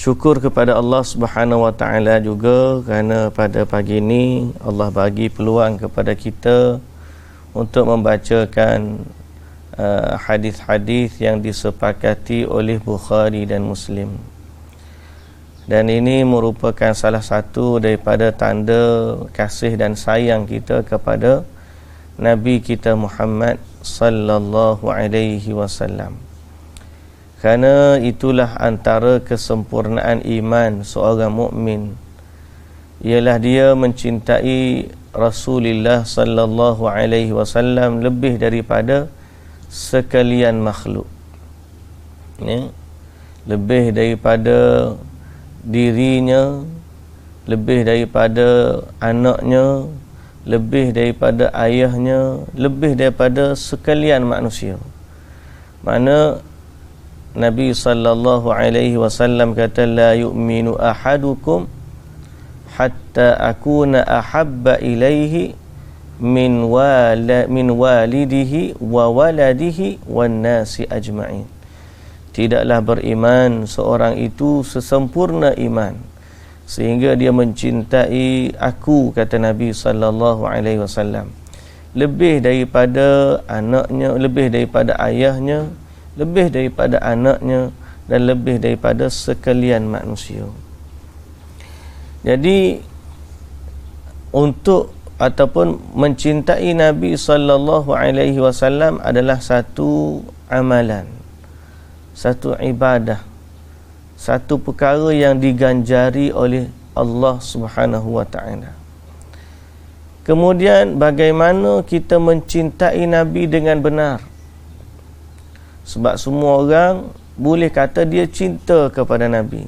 Syukur kepada Allah Subhanahu Wa Taala juga kerana pada pagi ini Allah bagi peluang kepada kita untuk membacakan hadis-hadis yang disepakati oleh Bukhari dan Muslim. Dan ini merupakan salah satu daripada tanda kasih dan sayang kita kepada Nabi kita Muhammad sallallahu alaihi wasallam. Kerana itulah antara kesempurnaan iman seorang mukmin, ialah dia mencintai Rasulullah sallallahu alaihi wasallam lebih daripada sekalian makhluk. Ya? Lebih daripada dirinya, lebih daripada anaknya, lebih daripada ayahnya, lebih daripada sekalian manusia. Mana Nabi sallallahu alaihi wasallam kata, la yu'minu ahadukum hatta akuna ahabba ilaihi min walidihi wa waladihi wan nasi ajma'in. Tidaklah beriman seorang itu sesempurna iman sehingga dia mencintai aku, kata Nabi sallallahu alaihi wasallam, lebih daripada anaknya, lebih daripada ayahnya, lebih daripada anaknya, dan lebih daripada sekalian manusia. Jadi untuk ataupun mencintai Nabi sallallahu alaihi wasallam adalah satu amalan, satu ibadah, satu perkara yang diganjari oleh Allah Subhanahu wa taala. Kemudian bagaimana kita mencintai Nabi dengan benar? Sebab semua orang boleh kata dia cinta kepada Nabi.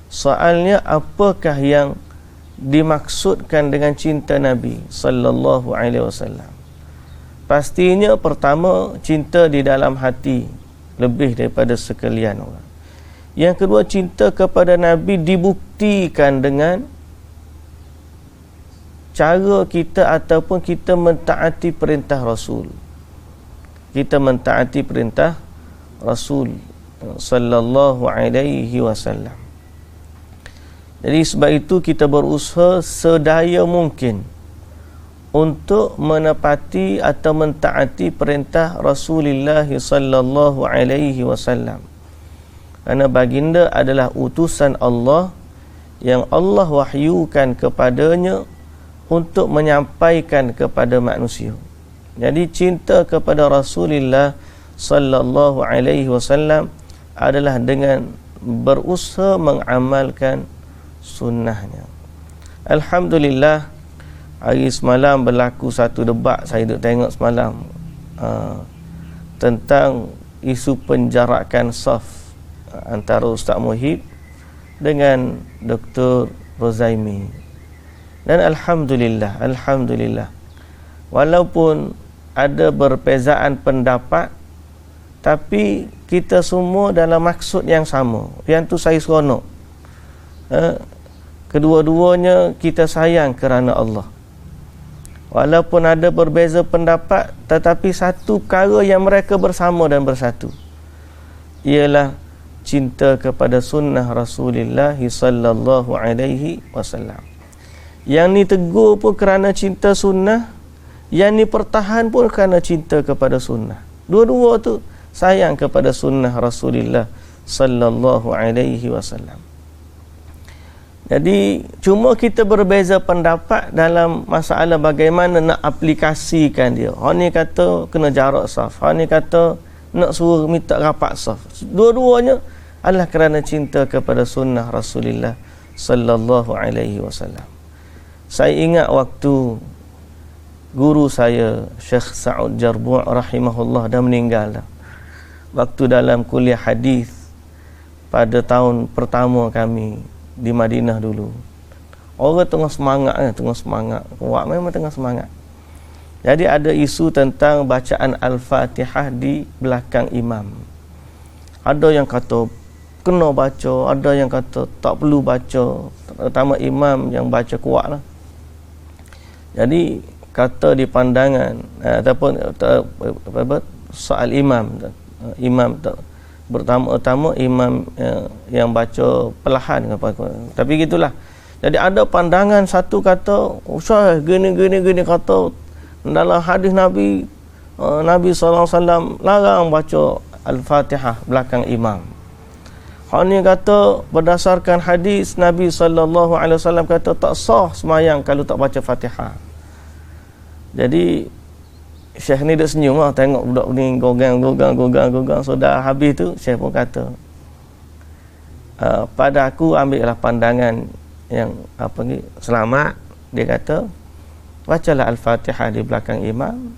Soalnya apakah yang dimaksudkan dengan cinta Nabi sallallahu alaihi wasallam? Pastinya pertama, cinta di dalam hati lebih daripada sekalian orang. Yang kedua, cinta kepada Nabi dibuktikan dengan cara kita ataupun kita mentaati perintah Rasul. Kita mentaati perintah Rasul sallallahu alaihi wasallam. Jadi sebab itu kita berusaha sedaya mungkin untuk menepati atau mentaati perintah Rasulullah sallallahu alaihi wasallam. Kerana baginda adalah utusan Allah yang Allah wahyukan kepadanya untuk menyampaikan kepada manusia. Jadi cinta kepada Rasulullah sallallahu alaihi wasallam adalah dengan berusaha mengamalkan sunnahnya. Alhamdulillah, hari semalam berlaku satu debat, saya duk tengok semalam, tentang isu penjarakan saf antara Ustaz Muhib dengan Dr. Rozaimi. Dan alhamdulillah, walaupun ada perbezaan pendapat, tapi kita semua dalam maksud yang sama. Yang tu saya seronok. Kedua-duanya kita sayang kerana Allah. Walaupun ada berbeza pendapat, tetapi satu perkara yang mereka bersama dan bersatu, ialah cinta kepada sunnah Rasulullah sallallahu alaihi wasallam. Yang ni tegur pun kerana cinta sunnah, yang ni pertahan pun kerana cinta kepada sunnah. Dua-dua tu sayang kepada sunnah Rasulullah sallallahu alaihi wasallam. Jadi cuma kita berbeza pendapat dalam masalah bagaimana nak aplikasikan dia. Hang ni kata kena jarak saf, hang ni kata nak suruh minta rapat saf. Dua-duanya adalah kerana cinta kepada sunnah Rasulullah sallallahu alaihi wasallam. Saya ingat waktu guru saya Syekh Sa'ud Jarbu' rahimahullah dah meninggal dah. Waktu dalam kuliah hadis pada tahun pertama kami di Madinah dulu, orang tengah semangat, kuat memang tengah semangat. Jadi ada isu tentang bacaan Al-Fatihah di belakang imam. Ada yang kata kena baca, ada yang kata tak perlu baca, terutama imam yang baca kuat lah. Jadi kata di pandangan ataupun soal imam pertama-tama imam yang baca perlahan tapi gitulah. Jadi ada pandangan satu kata usah gini kata dalam hadis Nabi sallallahu alaihi wasallam larang baca al-Fatihah belakang imam. Hak ni kata berdasarkan hadis Nabi sallallahu alaihi wasallam kata tak sah sembahyang kalau tak baca Fatihah. Jadi Syekh ni dia senyum lah tengok budak ni gogang. So dah habis tu Syekh pun kata pada aku ambillah pandangan yang selamat. Dia kata bacalah Al-Fatihah di belakang imam,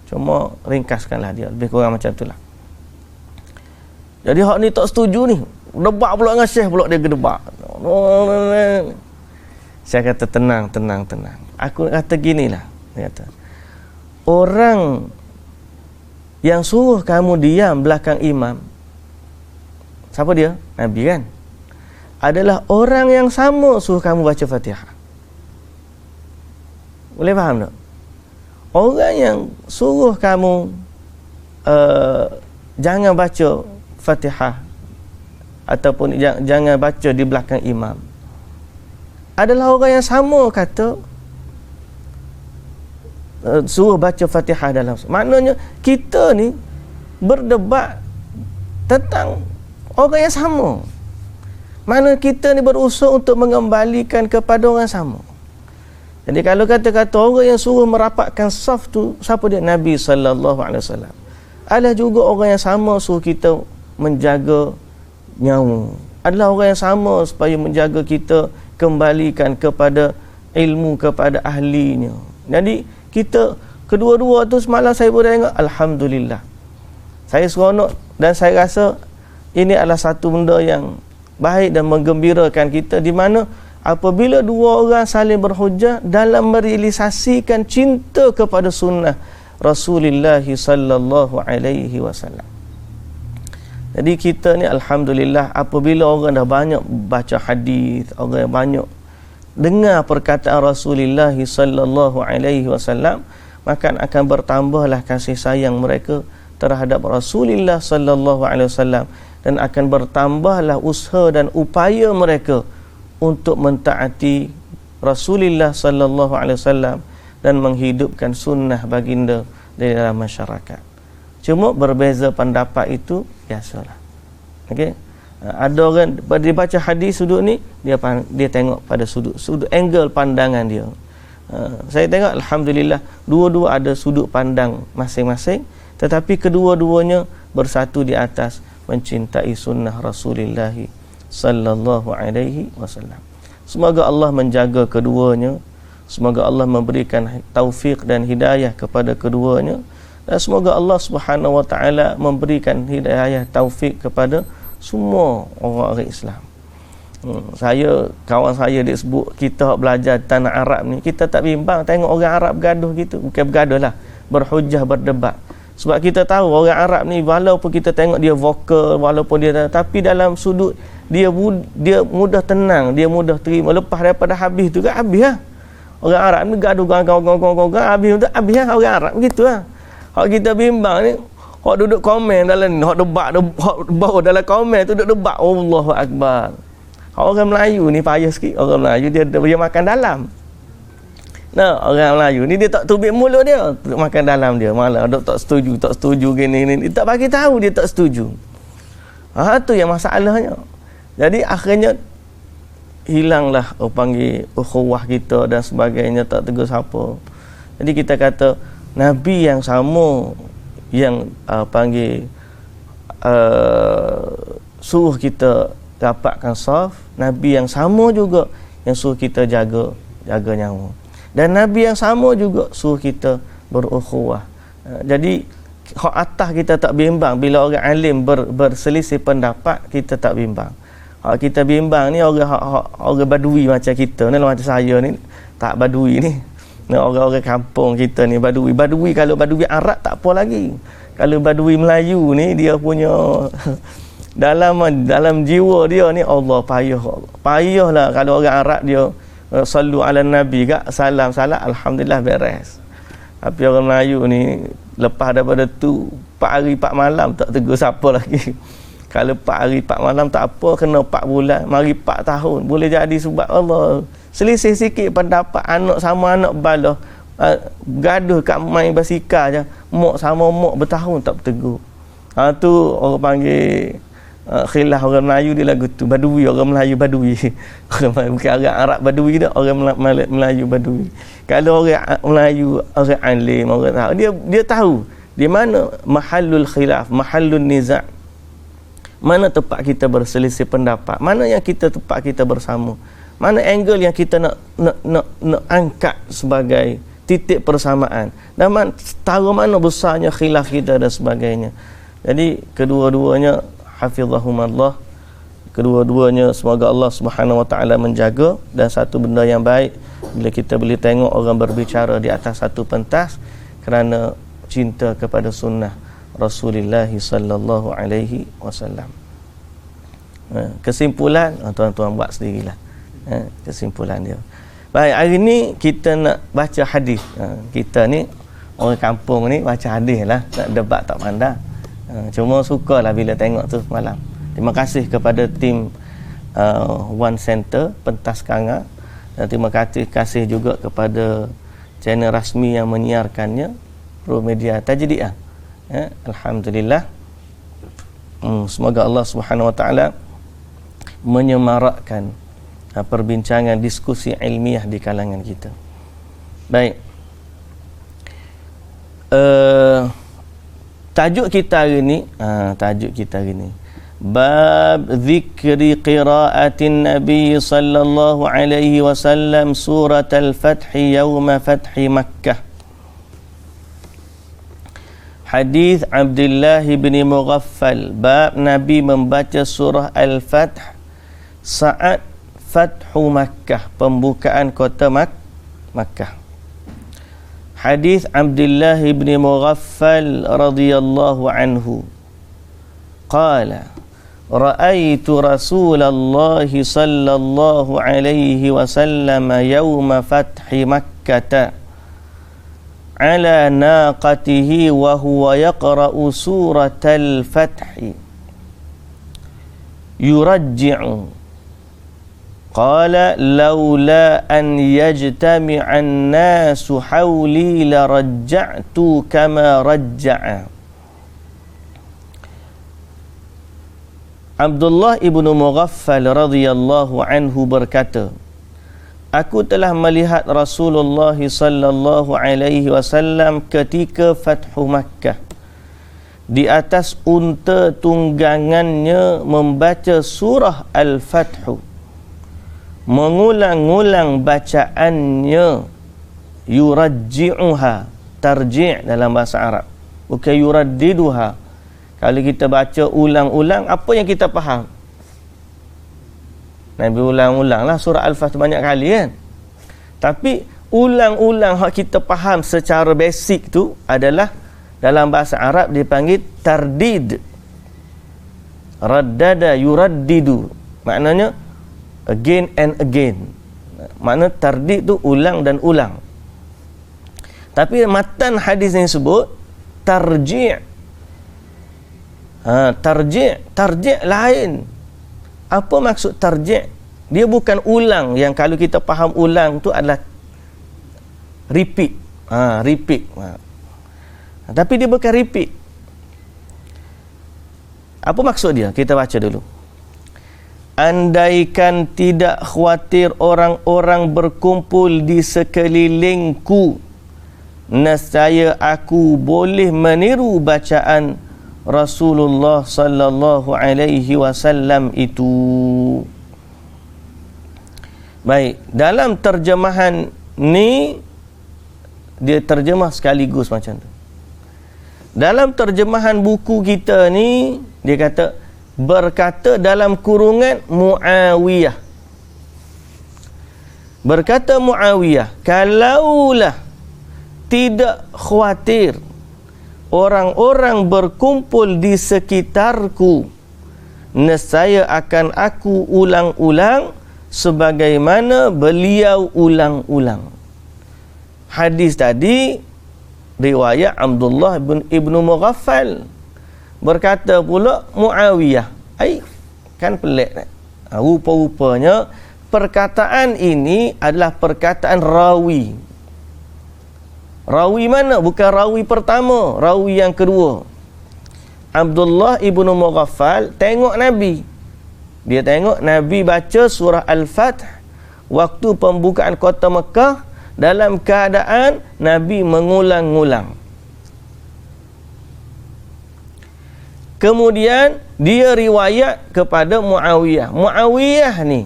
cuma ringkaskanlah dia, lebih kurang macam tu lah. Jadi hak ni tak setuju ni, debat pula dengan Syekh pula, dia debat. Saya kata tenang. Aku kata ginilah, dia kata orang yang suruh kamu diam belakang imam, siapa dia? Nabi kan? Adalah orang yang sama suruh kamu baca Fatihah. Boleh faham tak? Orang yang suruh kamu jangan baca Fatihah ataupun jangan baca di belakang imam adalah orang yang sama kata suruh baca Fatihah dalam. Maknanya kita ni berdebat tentang orang yang sama. Mana kita ni berusaha untuk mengembalikan kepada orang sama. Jadi kalau kata-kata orang yang suruh merapatkan saf tu siapa dia? Nabi sallallahu alaihi wasallam. Adalah juga orang yang sama suruh kita menjaga nyawa. Adalah orang yang sama supaya menjaga kita kembalikan kepada ilmu, kepada ahlinya. Jadi kita kedua-dua tu semalam saya pun tengok, alhamdulillah. Saya seronok dan saya rasa ini adalah satu benda yang baik dan menggembirakan kita, di mana apabila dua orang saling berhujah dalam merealisasikan cinta kepada sunnah Rasulullah sallallahu alaihi wasallam. Jadi kita ni alhamdulillah apabila orang dah banyak baca hadis, orang yang banyak dengar perkataan Rasulullah sallallahu alaihi wasallam, maka akan bertambahlah kasih sayang mereka terhadap Rasulullah sallallahu alaihi wasallam, dan akan bertambahlah usaha dan upaya mereka untuk mentaati Rasulullah sallallahu alaihi wasallam dan menghidupkan sunnah baginda di dalam masyarakat. Cuma berbeza pendapat itu biasalah. Okey. Ada orang dia baca hadis sudut ni, dia tengok pada sudut angle pandangan dia. Saya tengok alhamdulillah dua-dua ada sudut pandang masing-masing, tetapi kedua-duanya bersatu di atas mencintai sunnah Rasulullah sallallahu alaihi wasallam. Semoga Allah menjaga keduanya, semoga Allah memberikan taufik dan hidayah kepada keduanya, dan semoga Allah Subhanahu wa taala memberikan hidayah taufik kepada semua orang Islam. Kawan saya dia sebut kita belajar tanah Arab ni, kita tak bimbang tengok orang Arab bergaduh gitu. Bukan bergaduh lah, berhujah, berdebat. Sebab kita tahu orang Arab ni walaupun kita tengok dia vokal, walaupun dia, tapi dalam sudut dia mudah tenang, dia mudah terima. Lepas daripada habis tu kan habis lah. Orang Arab ni gaduh gong habis tu habis lah orang Arab begitu lah. Hak kita bimbang ni hak duduk komen dalam ni, hak debat hak bawa dalam komen tu duduk debat, Allahu akbar. Hak orang Melayu ni payah sikit. Orang Melayu dia makan dalam. Nah, orang Melayu ni dia tak tubik mulut dia, makan dalam dia. Malah dok tak setuju gini. Dia tak bagi tahu dia tak setuju. Tu yang masalahnya. Jadi akhirnya hilanglah panggil ukhuwah kita dan sebagainya, tak tegur siapa. Jadi kita kata Nabi yang sama yang suruh kita dapatkan saf, Nabi yang sama juga yang suruh kita jaga nyawa. Dan Nabi yang sama juga suruh kita berukhuwah. Jadi hak atas kita tak bimbang. Bila orang alim berselisih pendapat, kita tak bimbang. Hak kita bimbang ni orang badui macam kita ni, macam saya ni tak badui ni. Orang-orang kampung kita ni badui. Kalau badui Arab tak apa lagi. Kalau badui Melayu ni dia punya dalam jiwa dia ni Allah payahlah. Kalau orang Arab dia sallu ala nabi gak salam alhamdulillah beres. Tapi orang Melayu ni lepas daripada tu 4 hari 4 malam tak tegur siapa lagi. Kalau 4 hari 4 malam tak apa, kena 4 bulan, mari 4 tahun. Boleh jadi sebab Allah. Selisih sikit pendapat anak sama anak balah. Gaduh kat main basikal je. Mak sama mak bertahun tak bertegur. Tu orang panggil khilaf orang Melayu dia lagu tu. Badui, orang Melayu Badui. Bukan orang Arab Badui dah, orang Melayu Badui. Kalau orang Melayu, orang alim, orang tahu, dia tahu di mana mahallul khilaf, mahallun niza'. Mana tempat kita berselisih pendapat, mana yang tempat kita bersama, mana angle yang kita nak angkat sebagai titik persamaan, dan tahu mana besarnya khilaf kita dan sebagainya. Jadi kedua-duanya hafizahumallah, kedua-duanya semoga Allah Subhanahu wa taala menjaga. Dan satu benda yang baik bila kita boleh tengok orang berbicara di atas satu pentas kerana cinta kepada sunnah Rasulullah sallallahu alaihi wasallam. Kesimpulan tuan-tuan buat sendirilah. Kesimpulan dia. Baik, hari ni kita nak baca hadis. Kita ni orang kampung ni baca hadis lah, nak debat tak pandang. Cuma sukalah bila tengok tu malam. Terima kasih kepada tim One Center Pentas Kanga, dan terima kasih juga kepada channel rasmi yang menyiarkannya, Pro Media Tajdiah. Alhamdulillah. Semoga Allah Subhanahu wa taala menyemarakkan perbincangan diskusi ilmiah di kalangan kita. Baik. Tajuk kita hari ni, bab zikri qiraatin Nabi sallallahu alaihi wasallam surat al-Fath yauma fathi Makkah. Hadis Abdullah bin Mughaffal, bab Nabi membaca surah Al-Fath saat Fathu Makkah, pembukaan kota Makkah. Hadis Abdullah bin Mughaffal radhiyallahu anhu qala ra'aitu Rasulullah sallallahu alaihi wasallam yawma fathi Makkah ala naqatihi wa huwa yaqra'u suratal Fath yurajji'u qala laula an yajtami'an nasu hawli la rajja'tu kama rajja'a. Abdullah ibnu Mughaffal radhiyallahu anhu berkata, aku telah melihat Rasulullah sallallahu alaihi wasallam ketika Fathu Makkah di atas unta tunggangannya membaca surah Al-Fathu, mengulang-ulang bacaannya, yurajji'uha, tarji' dalam bahasa Arab, bukan yuraddiduha. Kalau kita baca ulang-ulang, apa yang kita faham? Nabi ulang-ulanglah surah Al-Fath banyak kali kan. Tapi ulang-ulang hak kita faham secara basic tu adalah dalam bahasa Arab dipanggil tardid. Raddada yuraddidu. Maknanya again and again. Makna tardid tu ulang dan ulang. Tapi matan hadis ni sebut tarji'. Tarji' lain. Apa maksud tarji'? Dia bukan ulang yang kalau kita faham ulang tu adalah repeat. Repeat. Tapi dia bukan repeat. Apa maksud dia? Kita baca dulu. Andaikan tidak khawatir orang-orang berkumpul di sekelilingku, nescaya aku boleh meniru bacaan Rasulullah sallallahu alaihi wasallam itu. Baik, dalam terjemahan ni dia terjemah sekaligus macam tu. Dalam terjemahan buku kita ni dia kata berkata dalam kurungan Muawiyah. Berkata Muawiyah, kalaulah tidak khawatir orang-orang berkumpul di sekitarku, nescaya akan aku ulang-ulang sebagaimana beliau ulang-ulang. Hadis tadi riwayat Abdullah ibnu Mughaffal. Berkata pula Muawiyah, Kan pelik tak? Rupa-rupanya perkataan ini adalah perkataan rawi. Rawi mana? Bukan rawi pertama, rawi yang kedua. Abdullah ibnu Mughaffal tengok Nabi. Dia tengok Nabi baca surah Al-Fath waktu pembukaan kota Mekah dalam keadaan Nabi mengulang-ulang. Kemudian dia riwayat kepada Muawiyah. Muawiyah ni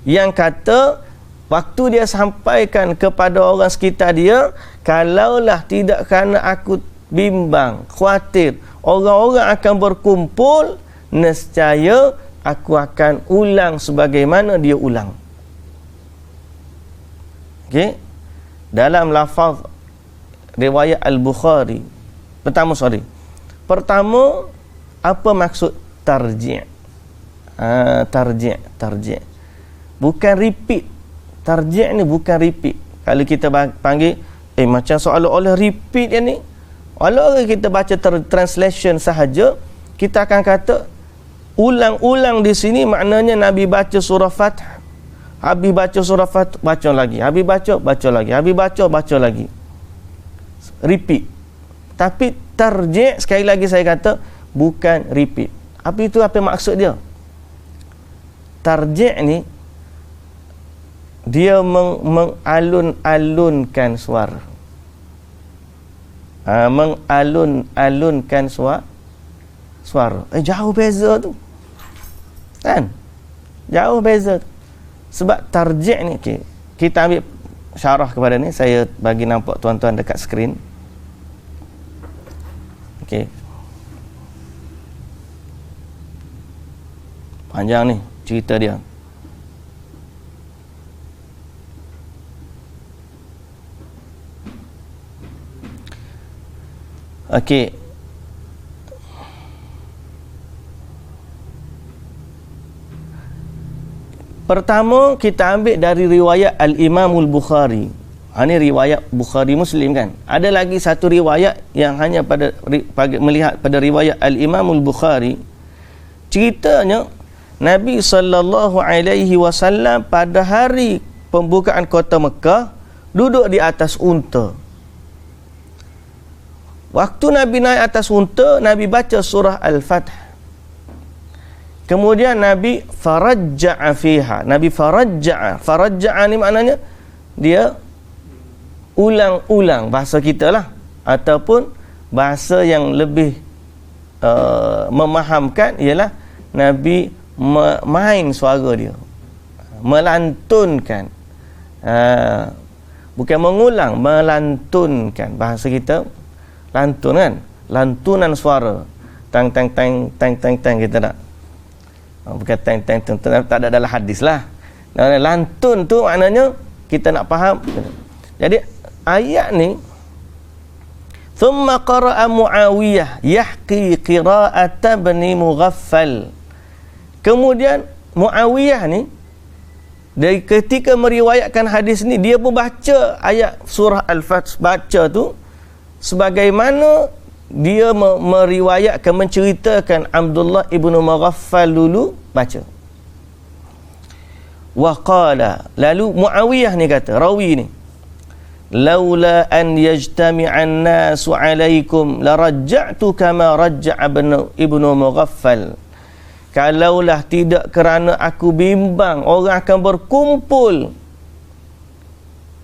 yang kata waktu dia sampaikan kepada orang sekitar dia, kalaulah tidak kerana aku bimbang, khawatir orang-orang akan berkumpul, nescaya aku akan ulang sebagaimana dia ulang. Okey. Dalam lafaz riwayat Al-Bukhari, Pertama, apa maksud tarji'? Tarji'. Bukan repeat. Tarji' ni bukan repeat. Kalau kita panggil, macam seolah-olah repeat yang ni. Kalau kita baca translation sahaja, kita akan kata, ulang-ulang di sini maknanya Nabi baca surah Fath. Habis baca surah Fath, baca lagi. Habis baca lagi. Habis baca lagi. Repeat. Tapi tarji', sekali lagi saya kata, bukan repeat. Apa itu, apa maksud dia? Tarji' ni dia mengalun-alunkan suara. Mengalun-alunkan suara. Jauh beza tu. Kan? Jauh beza tu. Sebab tarji' ni, kita ambil syarah kepada ni, saya bagi nampak tuan-tuan dekat skrin. Okey. Panjang ni cerita dia. Okey. Pertama kita ambil dari riwayat Al-Imamul Bukhari. Ini riwayat Bukhari Muslim kan. Ada lagi satu riwayat yang hanya melihat pada riwayat Al-Imamul Bukhari. Ceritanya Nabi SAW pada hari pembukaan kota Mekah duduk di atas unta. Waktu Nabi naik atas unta, Nabi baca surah Al-Fath. Kemudian Nabi farajja'a fiha. Nabi farajja'a ni maknanya dia ulang-ulang, bahasa kita lah, ataupun bahasa yang lebih memahamkan ialah Nabi main suara dia, melantunkan, bukan mengulang, melantunkan. Bahasa kita lantun kan, lantunan suara, tang tang tang tang tang tang, kita tak, bukan tang tang tang, tak ada dalam hadis lah. Lantun tu maknanya kita nak faham. Jadi ayat ni, thumma qara'a Muawiyah yahqi qira'ata bani Mughaffal. Kemudian Muawiyah ni, dari ketika meriwayatkan hadis ni, dia pun baca ayat surah Al-Fath, baca tu sebagaimana dia meriwayatkan, menceritakan Abdullah ibnu Mughaffal dulu baca. Wa qala, lalu Muawiyah ni kata, rawi ni, laula an yajtami'an nasu 'alaikum la raja'tu kama raja'a ibnu Mughaffal. Kalaulah tidak kerana aku bimbang orang akan berkumpul,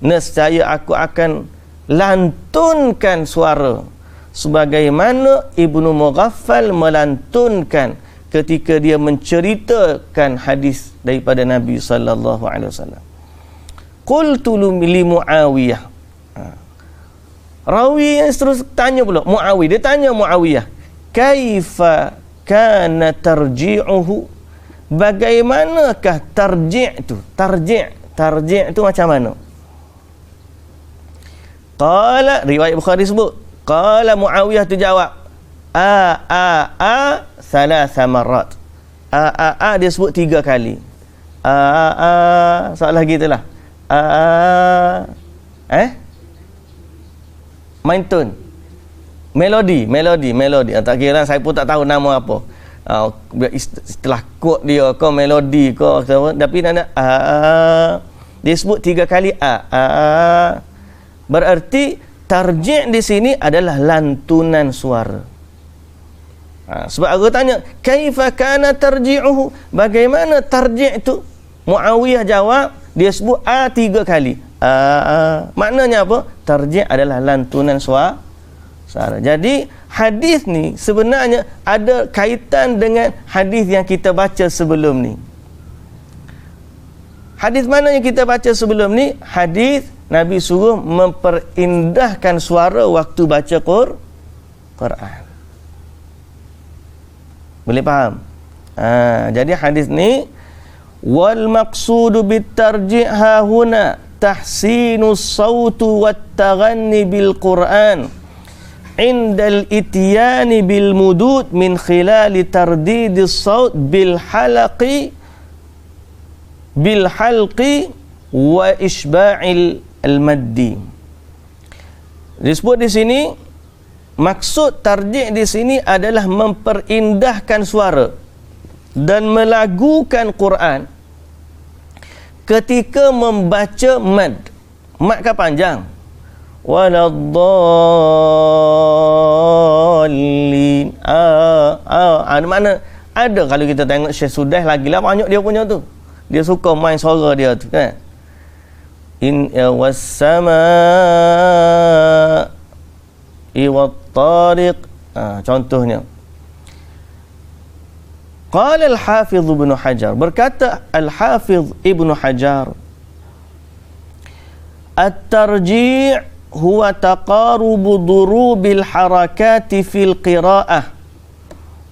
nescaya aku akan lantunkan suara sebagaimana Ibnu Mughaffal melantunkan ketika dia menceritakan hadis daripada Nabi sallallahu alaihi wasallam. Qultu li Muawiyah. Rawi yang terus tanya pula Muawiyah, dia tanya Muawiyah, kaifa kana tarji'uhu, bagaimanakah tarji' tu? Tarji' tu macam mana? Qala, riwayat Bukhari sebut, qala Muawiyah tu jawab, thalatha marrat. Dia sebut 3 kali. Soalah gitulah. Main tone, melodi. Tak kira, saya pun tak tahu nama apa. Istilah kod dia ke melodi ke tapi nak dia sebut 3 kali berarti tarji' di sini adalah lantunan suara. Sebab aku tanya kaifa kana tarji'uhu, bagaimana tarji' itu? Muawiyah jawab, dia sebut 3 kali. Maknanya apa? Tarji' adalah lantunan suara. Jadi hadis ni sebenarnya ada kaitan dengan hadis yang kita baca sebelum ni. Hadis mana yang kita baca sebelum ni? Hadis Nabi suruh memperindahkan suara waktu baca Quran. Boleh faham? Jadi hadis ni wal maqsudu bit tarji' ha huna tahsinus sautu wat taghanni bil Quran indal ityani bil mudud min khilali tardidis saut bil halqi wa isba'il al-maddi. Disebut di sini maksud tarji' di sini adalah memperindahkan suara dan melagukan Quran ketika membaca mad. Mad kan panjang. Waladdallin. Mana ada kalau kita tengok Syekh Sudaih lagi lah banyak dia punya tu. Dia suka main suara dia tu kan. In was-samaa'i wat-tariq. Contohnya. Qala al-Hafiz Ibn Hajar, berkata al-Hafiz Ibn Hajar, at-tarji' huwa taqarubu durubil harakati fil qira'ah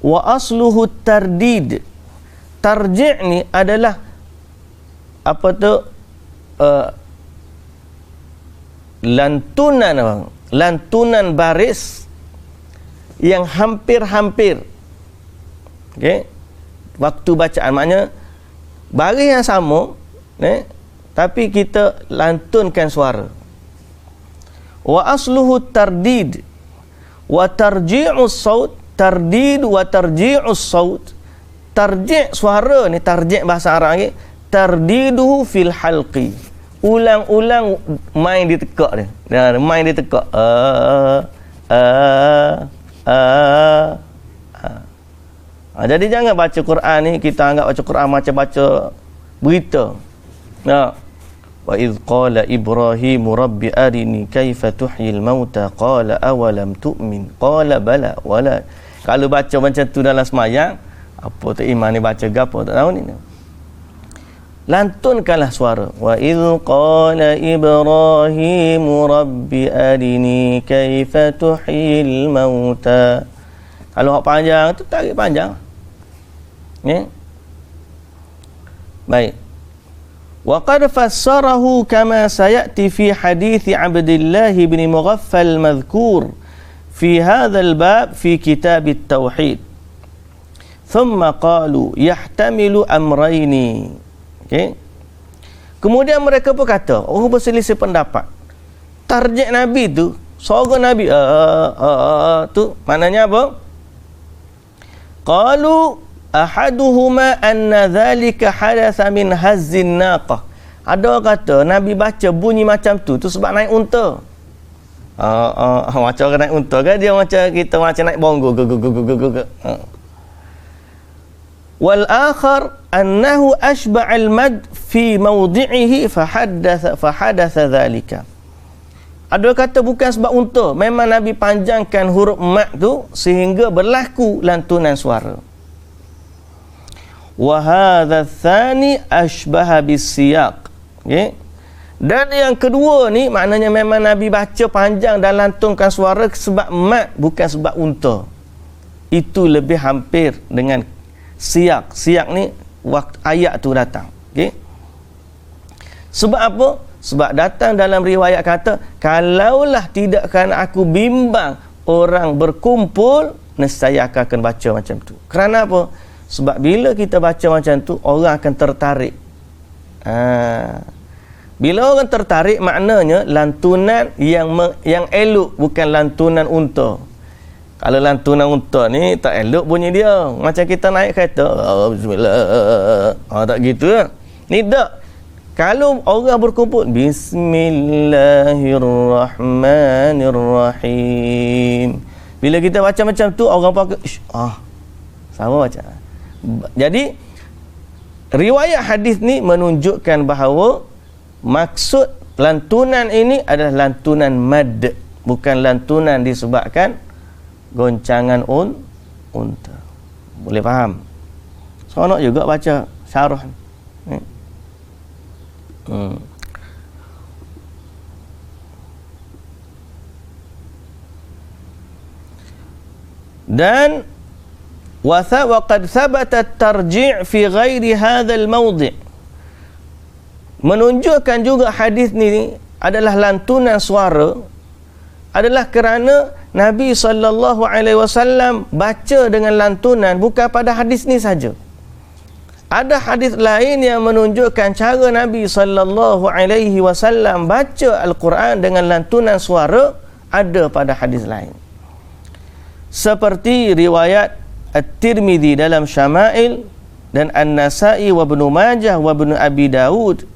wa asluhu tardid. Tarji' ni adalah apa tu lantunan baris yang hampir-hampir. Okey, waktu bacaan maknanya baris yang sama, tapi kita lantunkan suara. Wa asluhu tardid wa tarji'us saut, tardid wa tarji'us saut. Tarji' suara ni, tarji' bahasa Arab ni, tardiduhu fil halqi, ulang-ulang main di tekak dia. Main di tekak. Jadi jangan baca Quran ni kita anggap baca Quran macam baca berita. Wa idh qala Ibrahim rabbi arini kaifa tuhyil mauta qala awalam tu'min qala bala wala. Kalau baca macam tu dalam semayang, apa tu iman ni baca gapo tak tahu ni. Lantunkanlah suara. Wa idh qala Ibrahim rabbi arini kaifa tuhyil mauta. Kalau hak panjang tu tarik panjang. Baik. Wa qad fassarahu kama sayati fi hadits Abdullah bin Mughaffal madhkur fi hadzal bab fi kitab at-tauhid. Thumma qalu yahtamilu amrayni. Okey. Kemudian mereka pun kata, berselisih pendapat. Tarjih Nabi tu, suara Nabi tu maknanya apa? Qalu ahaduhuma anna dhalika hadatha min hazzin naqah. Ada kata Nabi baca bunyi macam tu sebab naik unta. Macam orang naik unta kan, dia macam kita macam naik bongo. Wal akhar annahu ashba'al mad fi mawdi'ihi fahadatha dhalika. Ada kata bukan sebab unta, memang Nabi panjangkan huruf mad tu sehingga berlaku lantunan suara. Wa hadha tsani ashbaha bis-siyaq. Okey. Dan yang kedua ni maknanya memang Nabi baca panjang dan lantunkan suara sebab mad bukan sebab unta. Itu lebih hampir dengan siyak. Siyak ni waktu ayat tu datang. Okey. Sebab apa? Sebab datang dalam riwayat kata, kalaulah tidak kerana aku bimbang orang berkumpul, nescaya akan baca macam tu. Kerana apa? Sebab bila kita baca macam tu, orang akan tertarik. Bila orang tertarik, maknanya lantunan yang elok, bukan lantunan unta. Kalau lantunan unta ni tak elok bunyi dia. Macam kita naik kereta, bismillah. Tak gitu lah. Ni tak. Kalau orang berkumpul, bismillahirrahmanirrahim. Bila kita baca macam tu, orang pakai, sama baca. Jadi, riwayat hadis ni menunjukkan bahawa maksud lantunan ini adalah lantunan mad, bukan lantunan disebabkan goncangan unta. Boleh faham? Seronok juga baca syarah ni. Dan waqad thabata at-tarji' fi ghairi hadha al-mawdi'. Menunjukkan juga hadis ni adalah lantunan suara adalah kerana Nabi SAW baca dengan lantunan bukan pada hadis ni saja. Ada hadis lain yang menunjukkan cara Nabi SAW baca Al-Quran dengan lantunan suara ada pada hadis lain. Seperti riwayat At-Tirmidzi dalam Syama'il dan An-Nasa'i wa Ibnu Majah wa Ibnu Abi Daud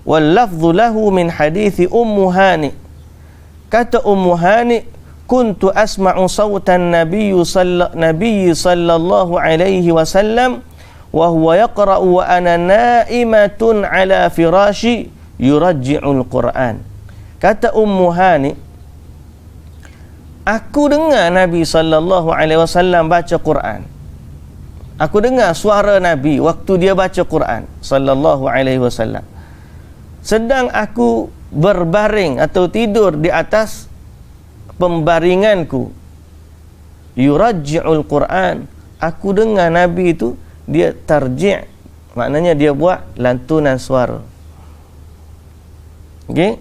wal lafdhu lahu min hadithi Ummu Hani. Kata Ummu Hani, kuntu asma'u sawtan Nabi sallallahu alaihi wasallam wa huwa yaqra'u wa ana na'imatun ala firashi yurajji'ul Qur'an. Kata Ummu Hani, aku dengar Nabi sallallahu alaihi wasallam baca Quran. Aku dengar suara Nabi waktu dia baca Quran sallallahu alaihi wasallam. Sedang aku berbaring atau tidur di atas pembaringanku, yurajji'ul Quran, aku dengar Nabi itu dia tarji', maknanya dia buat lantunan suara. Okey,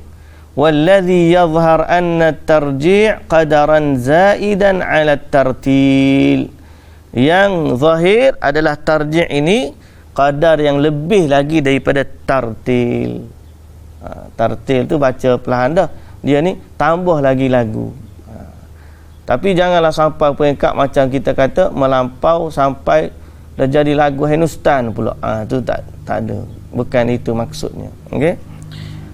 walladhi yadhhar anna tarji' qadaran zaidan 'ala tartil. Yang zahir adalah tarji' ini qadar yang lebih lagi daripada tartil. Tartil tu baca perlahan dah, dia ni tambah lagi lagu. Tapi janganlah sampai peringkat macam kita kata melampau sampai dah jadi lagu Hindustan pula. Tu tak ada, bukan itu maksudnya. Okey,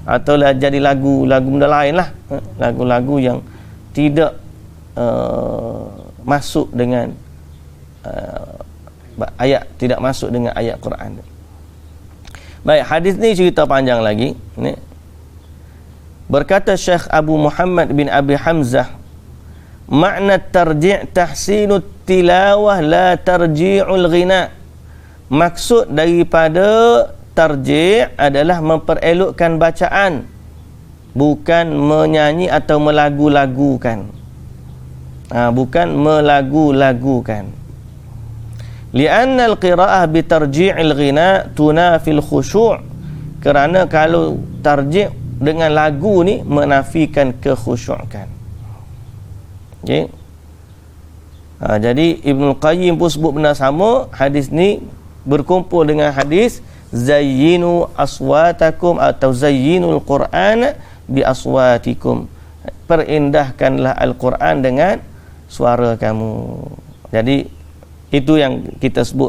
atau lah jadi lagu benda lain lah, lagu-lagu yang tidak masuk dengan ayat, tidak masuk dengan ayat Quran. Baik, hadis ni cerita panjang lagi ni. Berkata Syekh Abu Muhammad bin Abi Hamzah, makna tarji' tahsinut tilawah la tarji'ul ghina. Maksud daripada tarji' adalah memperelokkan bacaan, bukan menyanyi atau melagu-lagukan. Bukan melagu-lagukan. Lianna al-qira'ah bi tarji'il ghina tunafil khushu'. Kerana kalau tarji' dengan lagu ni menafikan kekhusyukan. Okey. Jadi Ibnu Qayyim pun sebut benda sama. Hadis ni berkumpul dengan hadis zayyinu aswatakum atau zayyinul Qur'an bi aswatikum. Perindahkanlah Al-Quran dengan suara kamu. Jadi itu yang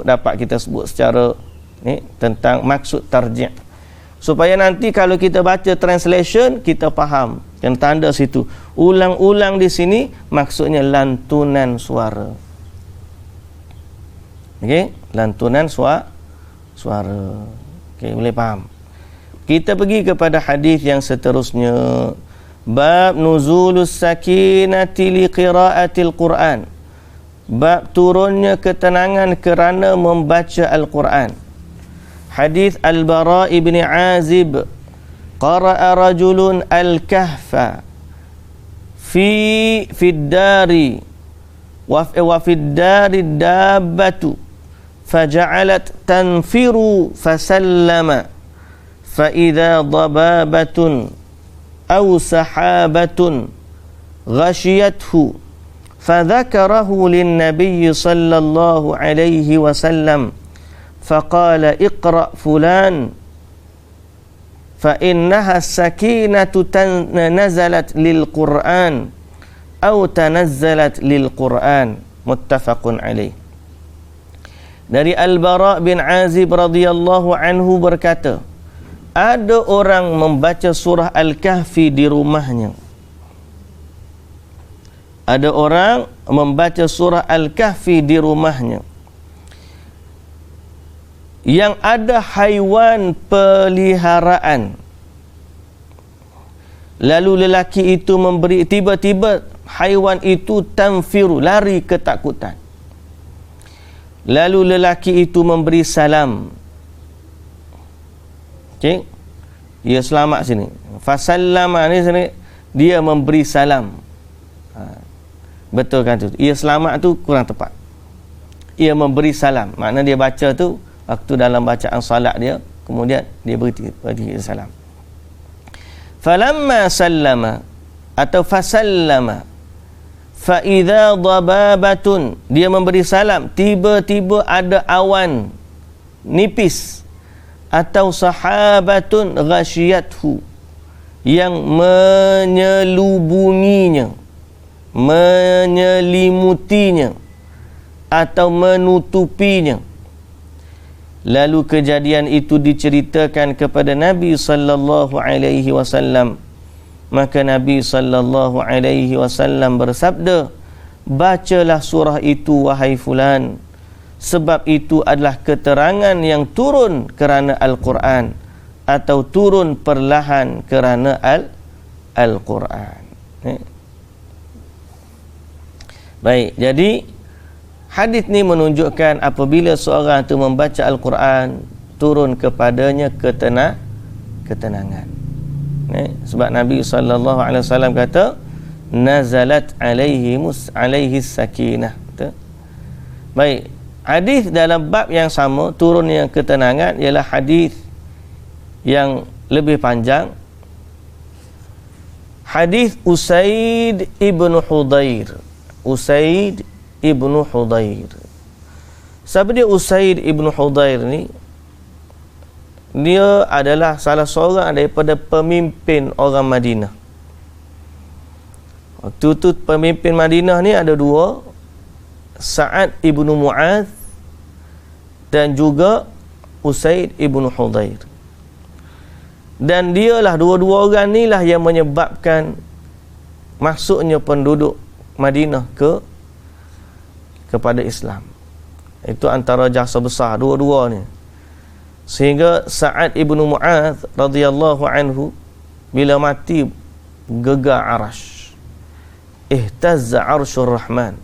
dapat kita sebut secara ni tentang maksud tarji'. Supaya nanti kalau kita baca translation kita faham yang tanda situ. Ulang-ulang di sini maksudnya lantunan suara. Okey, lantunan suara. Okey, boleh faham. Kita pergi kepada hadis yang seterusnya. Bab nuzulus sakinati li qiraatil Quran. Bab turunnya ketenangan kerana membaca Al-Quran. Hadis Al-Bara' ibn Azib, qara'a rajulun al-kahfa fi ad-dari wa fi ad-dari dabbatu faja'alat tanfiru fasallama fa idza dababatun aw sahabatun ghashiyathu فذكره للنبي صلى الله عليه وسلم فقال اقرأ فلان فإنها السكينة نزلت للقرآن أو تنزلت للقرآن متفق عليه. Dari Al-Bara bin Azib radhiyallahu anhu berkata, ada orang membaca surah Al-Kahfi di rumahnya. Ada orang membaca surah Al-Kahfi di rumahnya, yang ada haiwan peliharaan. Lalu lelaki itu memberi, tiba-tiba haiwan itu tanfiru, lari ketakutan. Lalu lelaki itu memberi salam. Okey, dia selamat sini. Fasallama ni sini, dia memberi salam. Betul kan tu? Ia selamat tu kurang tepat. Ia memberi salam. Makna dia baca tu waktu dalam bacaan salat dia, kemudian dia beri salam. Falamma sallama atau fasallama fa idza dababatun, dia memberi salam, tiba-tiba ada awan nipis atau sahabatun ghasyiyathu, yang menyelubunginya, menyelimutinya atau menutupinya. Lalu kejadian itu diceritakan kepada Nabi sallallahu alaihi wasallam. Maka Nabi sallallahu alaihi wasallam bersabda, bacalah surah itu wahai fulan, sebab itu adalah keterangan yang turun kerana Al-Quran, atau turun perlahan kerana Al-Quran. Baik, jadi hadis ni menunjukkan apabila seorang itu membaca Al-Quran, turun kepadanya ketenangan. Sebab Nabi SAW kata, nazalat alaihi sakinah. Baik, hadis dalam bab yang sama, turun yang ketenangan, ialah hadis yang lebih panjang. Hadis Usaid ibn Hudayr. Usaid ibn Hudayr. Siapa dia Usaid ibn Hudayr ni? Dia adalah salah seorang daripada pemimpin orang Madinah. Waktu tu pemimpin Madinah ni ada dua, Sa'ad ibn Mu'adh dan juga Usaid ibn Hudayr. Dan dialah, dua-dua orang ni lah yang menyebabkan masuknya penduduk Madinah kepada Islam. Itu antara jasa besar dua-dua ni. Sehingga Sa'ad ibn Mu'adh radhiyallahu anhu bila mati gegar arash. Ihtazza arsyur rahman.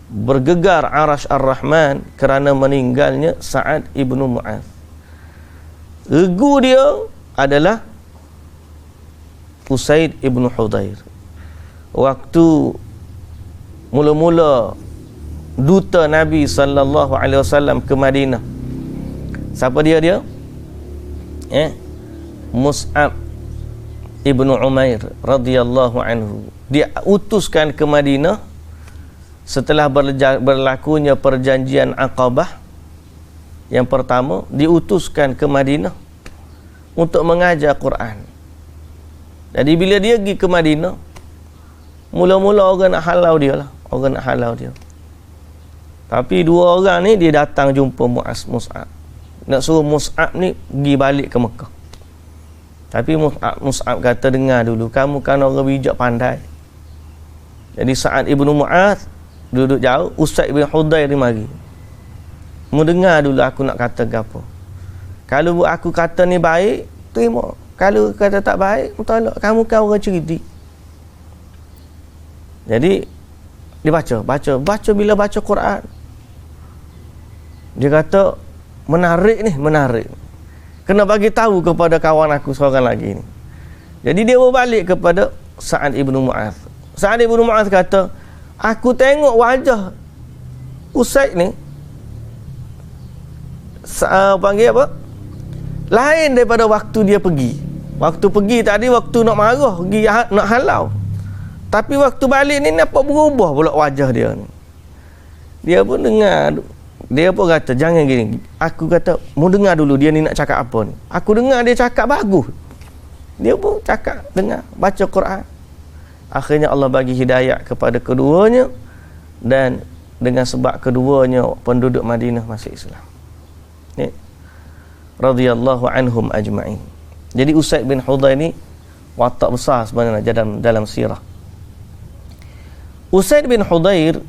Bergegar arash ar-Rahman kerana meninggalnya Sa'ad ibn Mu'adh. Regu dia adalah Usaid ibn Hudayr. Waktu mula-mula duta Nabi sallallahu alaihi wasallam ke Madinah, siapa dia? Mus'ab ibnu Umair radhiyallahu anhu. Dia utuskan ke Madinah setelah berlakunya perjanjian Aqabah. Yang pertama, diutuskan ke Madinah untuk mengajar Quran. Jadi bila dia pergi ke Madinah, mula-mula orang nak halau dia lah. Orang nak halau dia. Tapi dua orang ni dia datang jumpa Mus'ab. Nak suruh Mus'ab ni pergi balik ke Mekah. Tapi Mus'ab kata, dengar dulu, kamu kan orang bijak pandai. Jadi Sa'ad ibn Mu'adh duduk jauh, Usaid ibn Hudayr ni mari. Mu dengar dulu aku nak kata apa. Kalau aku kata ni baik, terima. Kalau kata tak baik, tolak. Kamu kan orang cerdik. Jadi dia baca bila baca Quran. Dia kata, menarik. Kena bagi tahu kepada kawan aku seorang lagi ni. Jadi dia berbalik kepada Sa'ad ibn Mu'adh. Sa'ad ibn Mu'adh kata, aku tengok wajah Usaid ni panggil apa? Lain daripada waktu dia pergi. Waktu pergi tadi, waktu nak marah, pergi nak halau. Tapi waktu balik ni nampak berubah pula wajah dia ni. Dia pun dengar. Dia pun kata, jangan gini. Aku kata, mau dengar dulu dia ni nak cakap apa ni. Aku dengar dia cakap bagus. Dia pun cakap, dengar, baca Quran. Akhirnya Allah bagi hidayah kepada keduanya, dan dengan sebab keduanya penduduk Madinah masuk Islam. Ni radhiyallahu anhum ajma'in. Jadi Usaid bin Hudayr ni watak besar sebenarnya dalam sirah. Usaid bin Hudayr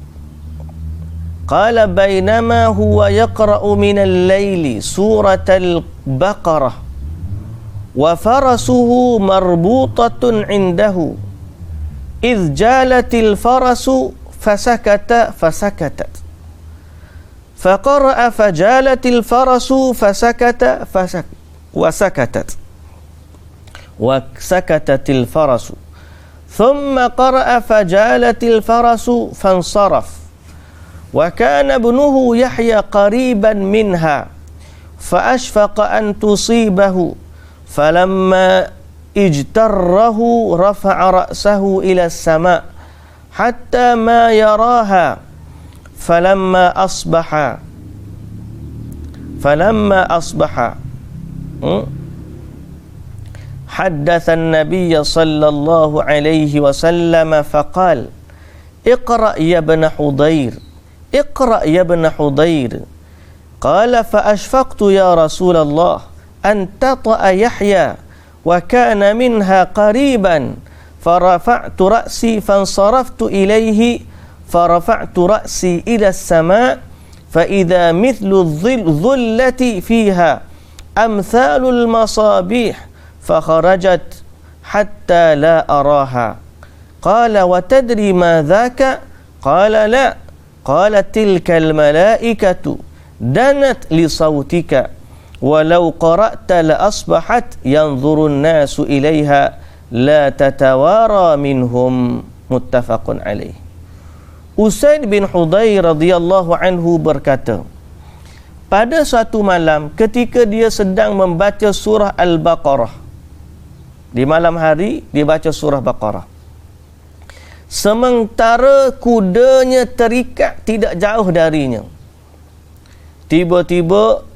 qala bainama huwa yaqra'u min al-laili suratal Baqarah wa farasuhu marbutatun indahu idh jalatil farasu fasakatat faqara'a fajalatil farasu wasakatatil farasu thumma qara'a fajalatil farasu fansaraf wa kana ibnuhu Yahya qariban minha faashfaqa an tusibahu falamma ijtarrahu rafa'a ra'sahu ila as-sama' hatta ma yaraha falamma asbaha حدث النبي صلى الله عليه وسلم فقال اقرأ يا ابن حضير قال فأشفقت يا رسول الله أن تطأ يحيى وكان منها قريبا فرفعت رأسي فانصرفت إليه فرفعت رأسي إلى السماء فإذا مثل الظلة فيها أمثال المصابيح فخرجت حتى لا أراها قال وتدري ما ذاك قال لا قال تلك الملائكة دنت لصوتك ولو قرأت لأصبحت ينظر الناس إليها لا تتوارى منهم متفق عليه. Usaid bin Hudayr radhiyallahu anhu berkata, pada suatu malam ketika dia sedang membaca surah Al-Baqarah, di malam hari dia baca surah Baqarah, sementara kudanya terikat tidak jauh darinya, tiba-tiba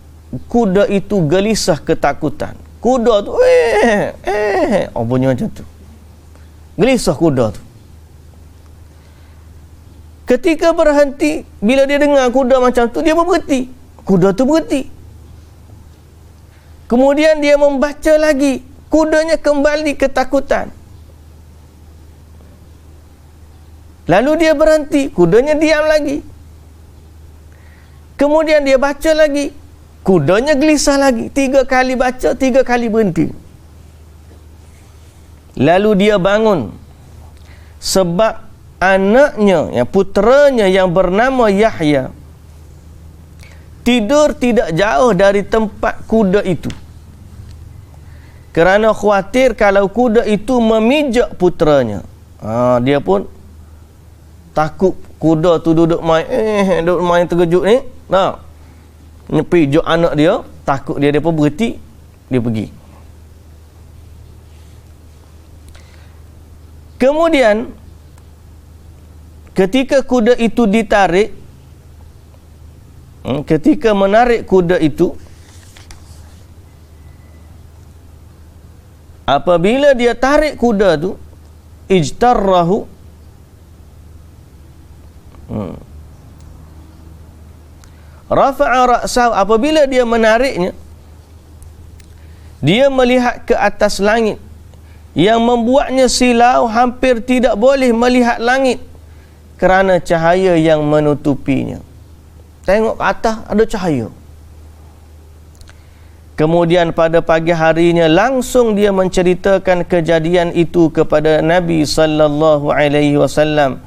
kuda itu gelisah ketakutan. Kuda tu bunyi macam tu, gelisah kuda tu. Ketika berhenti, bila dia dengar kuda macam tu, dia berhenti. Kuda tu berhenti. Kemudian dia membaca lagi, kudanya kembali ketakutan. Lalu dia berhenti, kudanya diam lagi. Kemudian dia baca lagi, kudanya gelisah lagi. 3 kali baca, 3 kali berhenti. Lalu dia bangun, sebab anaknya, puteranya yang bernama Yahya tidur tidak jauh dari tempat kuda itu, kerana khawatir kalau kuda itu memijak puteranya. Dia pun takut kuda tu duduk main terkejut ni, pijak anak dia, takut dia pun berhenti, dia pergi. Kemudian ketika kuda itu ditarik, ketika menarik kuda itu, apabila dia tarik kuda tu, ijtarrahu, rafa'a ra'sahu, apabila dia menariknya, dia melihat ke atas langit yang membuatnya silau, hampir tidak boleh melihat langit kerana cahaya yang menutupinya. Tengok ke atas ada cahaya. Kemudian pada pagi harinya langsung dia menceritakan kejadian itu kepada Nabi sallallahu alaihi wasallam.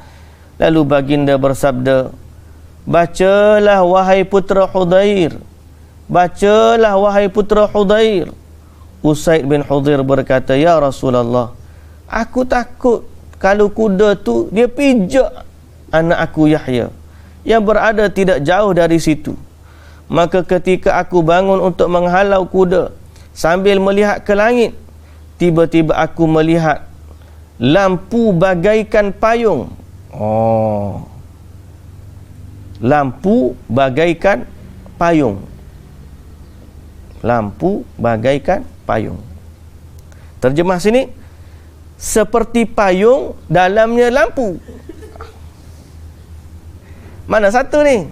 Lalu baginda bersabda, bacalah wahai putra Hudayr, bacalah wahai putra Hudayr. Usaid bin Hudayr berkata, ya Rasulullah, aku takut kalau kuda tu dia pijak anak aku Yahya yang berada tidak jauh dari situ. Maka ketika aku bangun untuk menghalau kuda sambil melihat ke langit, tiba-tiba aku melihat lampu bagaikan payung. Lampu bagaikan payung. Lampu bagaikan payung. Terjemah sini, seperti payung, dalamnya lampu. Mana satu ni?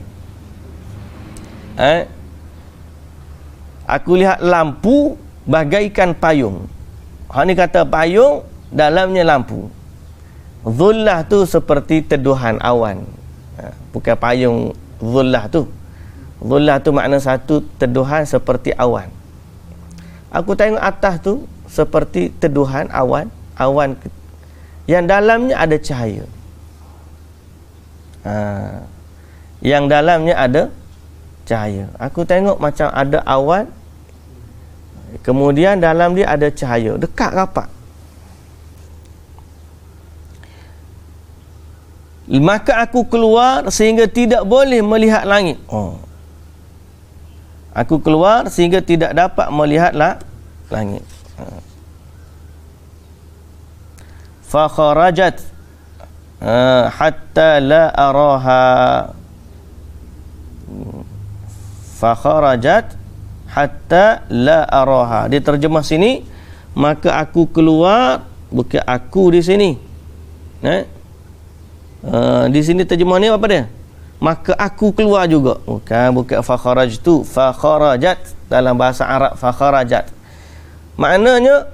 Aku lihat lampu bagaikan payung. Hak ni kata payung, dalamnya lampu. Zullah tu seperti teduhan awan. Bukan payung zullah tu. Zullah tu makna satu, teduhan seperti awan. Aku tengok atas tu seperti teduhan awan, awan yang dalamnya ada cahaya. Yang dalamnya ada cahaya. Aku tengok macam ada awan, kemudian dalam dia ada cahaya, dekat rapat. Maka aku keluar sehingga tidak boleh melihat langit. Aku keluar sehingga tidak dapat melihatlah langit. Fa kharajat hatta la araha. Fa kharajat hatta la araha. Dia terjemah sini, maka aku keluar, bukan aku di sini. Di sini terjemah ni apa dia? Maka aku keluar juga. Bukan fa kharajtu, fa kharajat. Dalam bahasa Arab fa kharajat. Maknanya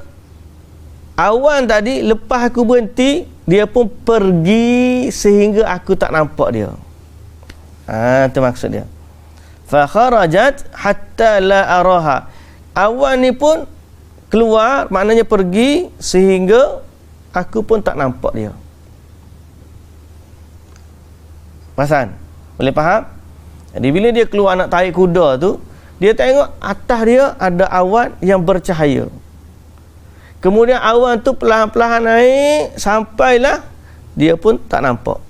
awan tadi lepas aku berhenti, dia pun pergi sehingga aku tak nampak dia. Itu maksud dia. Fa kharajat hatta la araha. Awan ni pun keluar, maknanya pergi sehingga aku pun tak nampak dia. Pasan? Boleh faham? Jadi bila dia keluar nak tarik kuda tu, dia tengok atas dia ada awan yang bercahaya. Kemudian awan tu perlahan-perlahan naik sampailah dia pun tak nampak.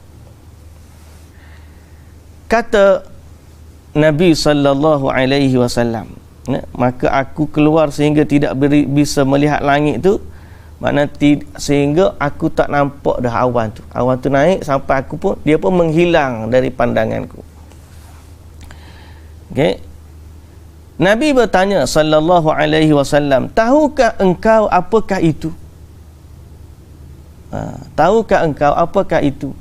Kata Nabi sallallahu alaihi wasallam, maka aku keluar sehingga tidak bisa melihat langit tu, makna sehingga aku tak nampak dah awan tu. Awan tu naik sampai aku pun, dia pun menghilang dari pandanganku. Okey. Nabi bertanya sallallahu alaihi wasallam, tahukah engkau apakah itu? Tahukah engkau apakah itu?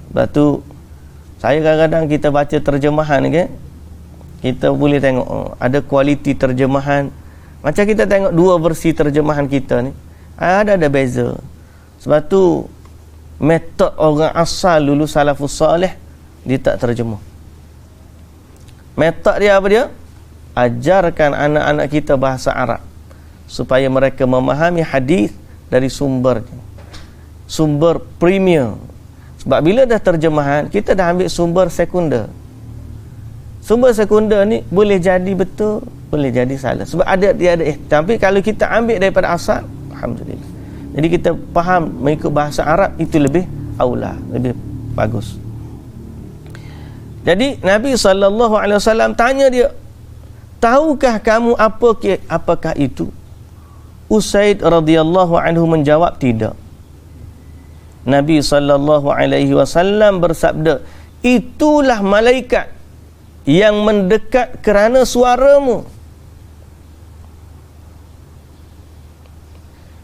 Lepas tu saya kadang-kadang kita baca terjemahan kan, kita boleh tengok ada kualiti terjemahan. Macam kita tengok dua versi terjemahan kita ni, ada beza. Sebab tu metod orang asal dulu salafus salih, dia tak terjemah. Metod dia apa dia? Ajarkan anak-anak kita bahasa Arab supaya mereka memahami hadis dari sumbernya, sumber premier. Sebab bila dah terjemahan, kita dah ambil sumber sekunder. Sumber sekunder ni boleh jadi betul, boleh jadi salah. Sebab dia ada tapi kalau kita ambil daripada asal, alhamdulillah. Jadi kita faham mengikut bahasa Arab itu lebih aula, lebih bagus. Jadi Nabi SAW tanya dia, tahukah kamu apakah itu? Usaid radhiyallahu anhu menjawab, tidak. Nabi SAW bersabda, itulah malaikat yang mendekat kerana suaramu.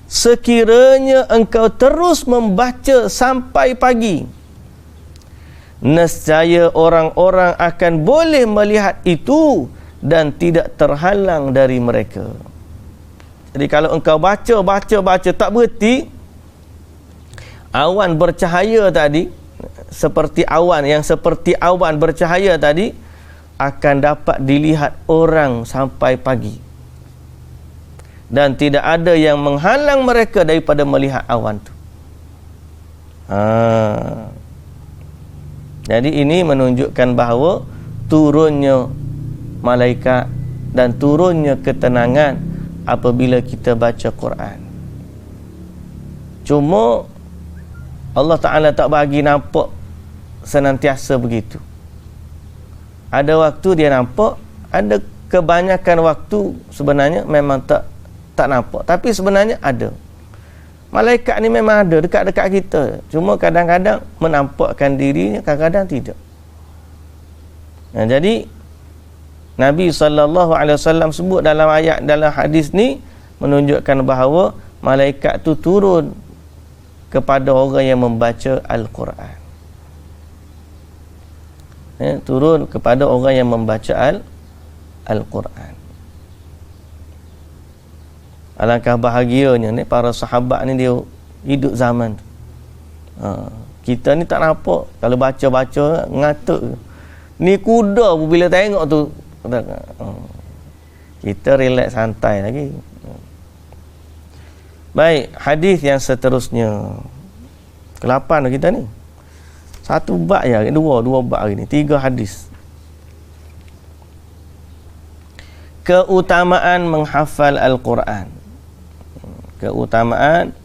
Sekiranya engkau terus membaca sampai pagi, nescaya orang-orang akan boleh melihat itu dan tidak terhalang dari mereka. Jadi kalau engkau baca tak berhenti, awan bercahaya tadi, seperti awan bercahaya tadi akan dapat dilihat orang sampai pagi, dan tidak ada yang menghalang mereka daripada melihat awan tu. Jadi ini menunjukkan bahawa turunnya malaikat dan turunnya ketenangan apabila kita baca Quran. Cuma Allah Ta'ala tak bagi nampak senantiasa begitu. Ada waktu dia nampak, ada kebanyakan waktu sebenarnya memang tak nampak. Tapi sebenarnya ada. Malaikat ni memang ada dekat-dekat kita. Cuma kadang-kadang menampakkan dirinya, kadang-kadang tidak. Jadi Nabi SAW sebut dalam ayat, dalam hadis ni menunjukkan bahawa malaikat tu turun kepada orang yang membaca Al-Quran. Turun kepada orang yang membaca Al-Quran. Alangkah bahagianya ni para sahabat ni, dia hidup zaman tu. Kita ni tak nampak, kalau baca-baca ngatuk. Ni kuda pun bila tengok tu kita relax santai lagi. Baik, hadis yang seterusnya. Ke-8 kita ni. Satu bab ya, dua bab hari ni. 3 hadis. Keutamaan menghafal Al-Quran. Keutamaan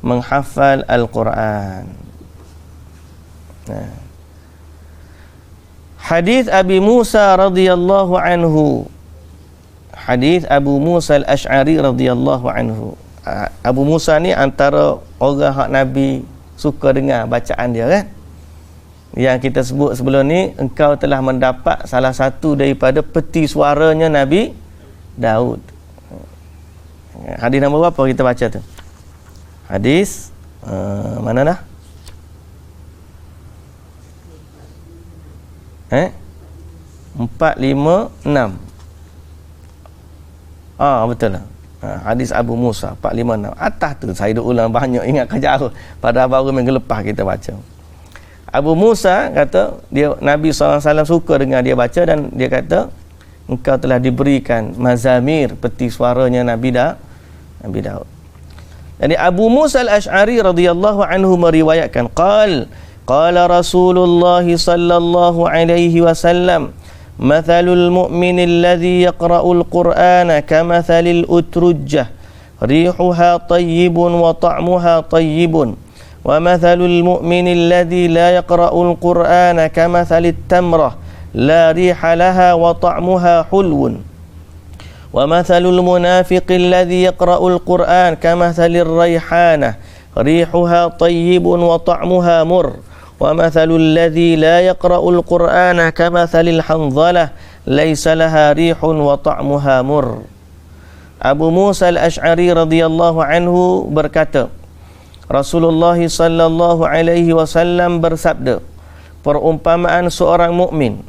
menghafal Al-Quran. Hadis Abi Musa radhiyallahu anhu. Hadis Abu Musa al-Ash'ari radhiyallahu anhu. Abu Musa ni antara orang hak Nabi suka dengar bacaan dia kan. Yang kita sebut sebelum ni, engkau telah mendapat salah satu daripada peti suaranya Nabi Daud. Hadis nombor berapa kita baca tu? Hadis mana dah? 4, 5, 6. Betul lah. Hadis Abu Musa 456 atas tu saya dah ulang banyak, ingat jauh pada baru minggu lepas kita baca. Abu Musa kata dia Nabi SAW suka dengar dia baca, dan dia kata engkau telah diberikan mazamir, peti suaranya Nabi Daud. Jadi Abu Musa al-Ash'ari radhiyallahu anhu meriwayatkan qala Rasulullah sallallahu alaihi wasallam مثل المؤمن الذي يقرأ القرآن كمثل الأترجة ريحها طيب وطعمها طيب ومثل المؤمن الذي لا يقرأ القرآن كمثل التمرة لا ريح لها وطعمها حلو ومثل المنافق الذي يقرأ القرآن كمثل الريحانة ريحها طيب وطعمها مر ومثل الذي لا يقرأ القرآن كمثل الحنظلة ليس لها ريح وطعمها مر. Abu Musa al-Ash'ari radhiyallahu anhu berkata, Rasulullah sallallahu alaihi wasallam bersabda, perumpamaan seorang mukmin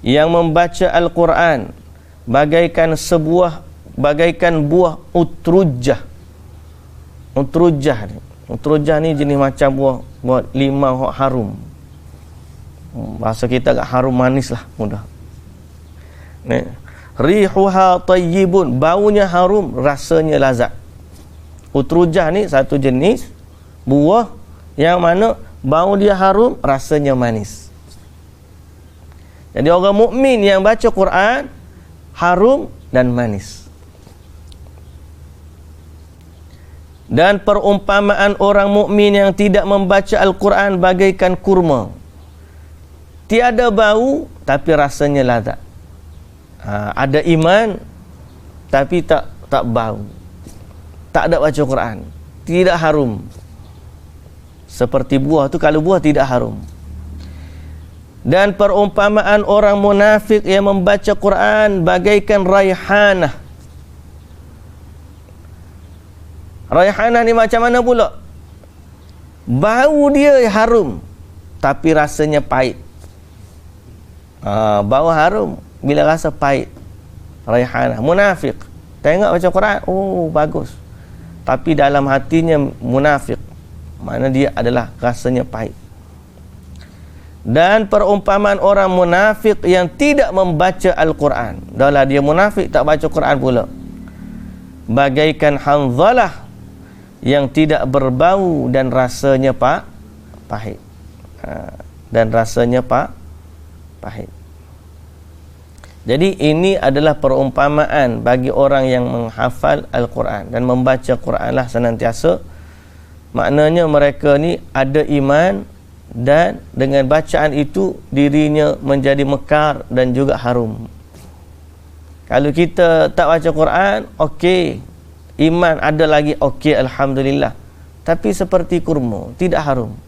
yang membaca Al-Quran bagaikan buah utrujah. Utrujah ni jenis macam buah limau harum. Bahasa kita agak harum manis lah, mudah. Rihuha tayyibun, baunya harum, rasanya lazat. Utrujah ni satu jenis buah yang mana bau dia harum, rasanya manis. Jadi orang mukmin yang baca Quran harum dan manis. Dan perumpamaan orang mukmin yang tidak membaca Al-Quran bagaikan kurma. Tiada bau tapi rasanya lazat. Ada iman tapi tak bau. Tak ada baca Quran, tidak harum. Seperti buah tu, kalau buah tidak harum. Dan perumpamaan orang munafik yang membaca Quran bagaikan raihanah. Raihanah ni macam mana pula? Bau dia harum tapi rasanya pahit. Bau harum bila rasa pahit. Raihanah. Munafik tengok baca Quran, oh bagus, tapi dalam hatinya munafik, mana dia adalah rasanya pahit. Dan perumpamaan orang munafik yang tidak membaca Al-Quran, dahlah dia munafik tak baca Quran pula, bagaikan hanzalah yang tidak berbau dan rasanya pahit. Dan rasanya pahit. Jadi ini adalah perumpamaan bagi orang yang menghafal Al-Quran dan membaca Quran lah senantiasa. Maknanya mereka ni ada iman, dan dengan bacaan itu dirinya menjadi mekar dan juga harum. Kalau kita tak baca Quran, okey, iman ada lagi, okey, alhamdulillah, tapi seperti kurma, tidak harum.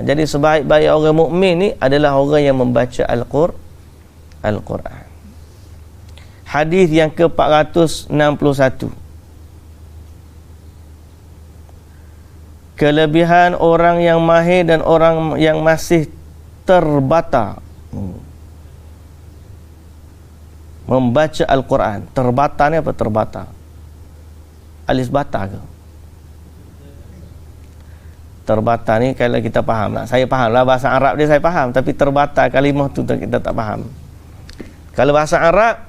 Jadi sebaik-baik orang mukmin ni adalah orang yang membaca Al-Quran. Hadis yang ke-461. Kelebihan orang yang mahir dan orang yang masih terbata membaca Al-Quran. Terbata ni apa terbata? Alis bata ke? Terbata ni kalau kita faham lah. Saya faham lah bahasa Arab dia, saya faham. Tapi terbata kalimah tu kita tak faham. Kalau bahasa Arab,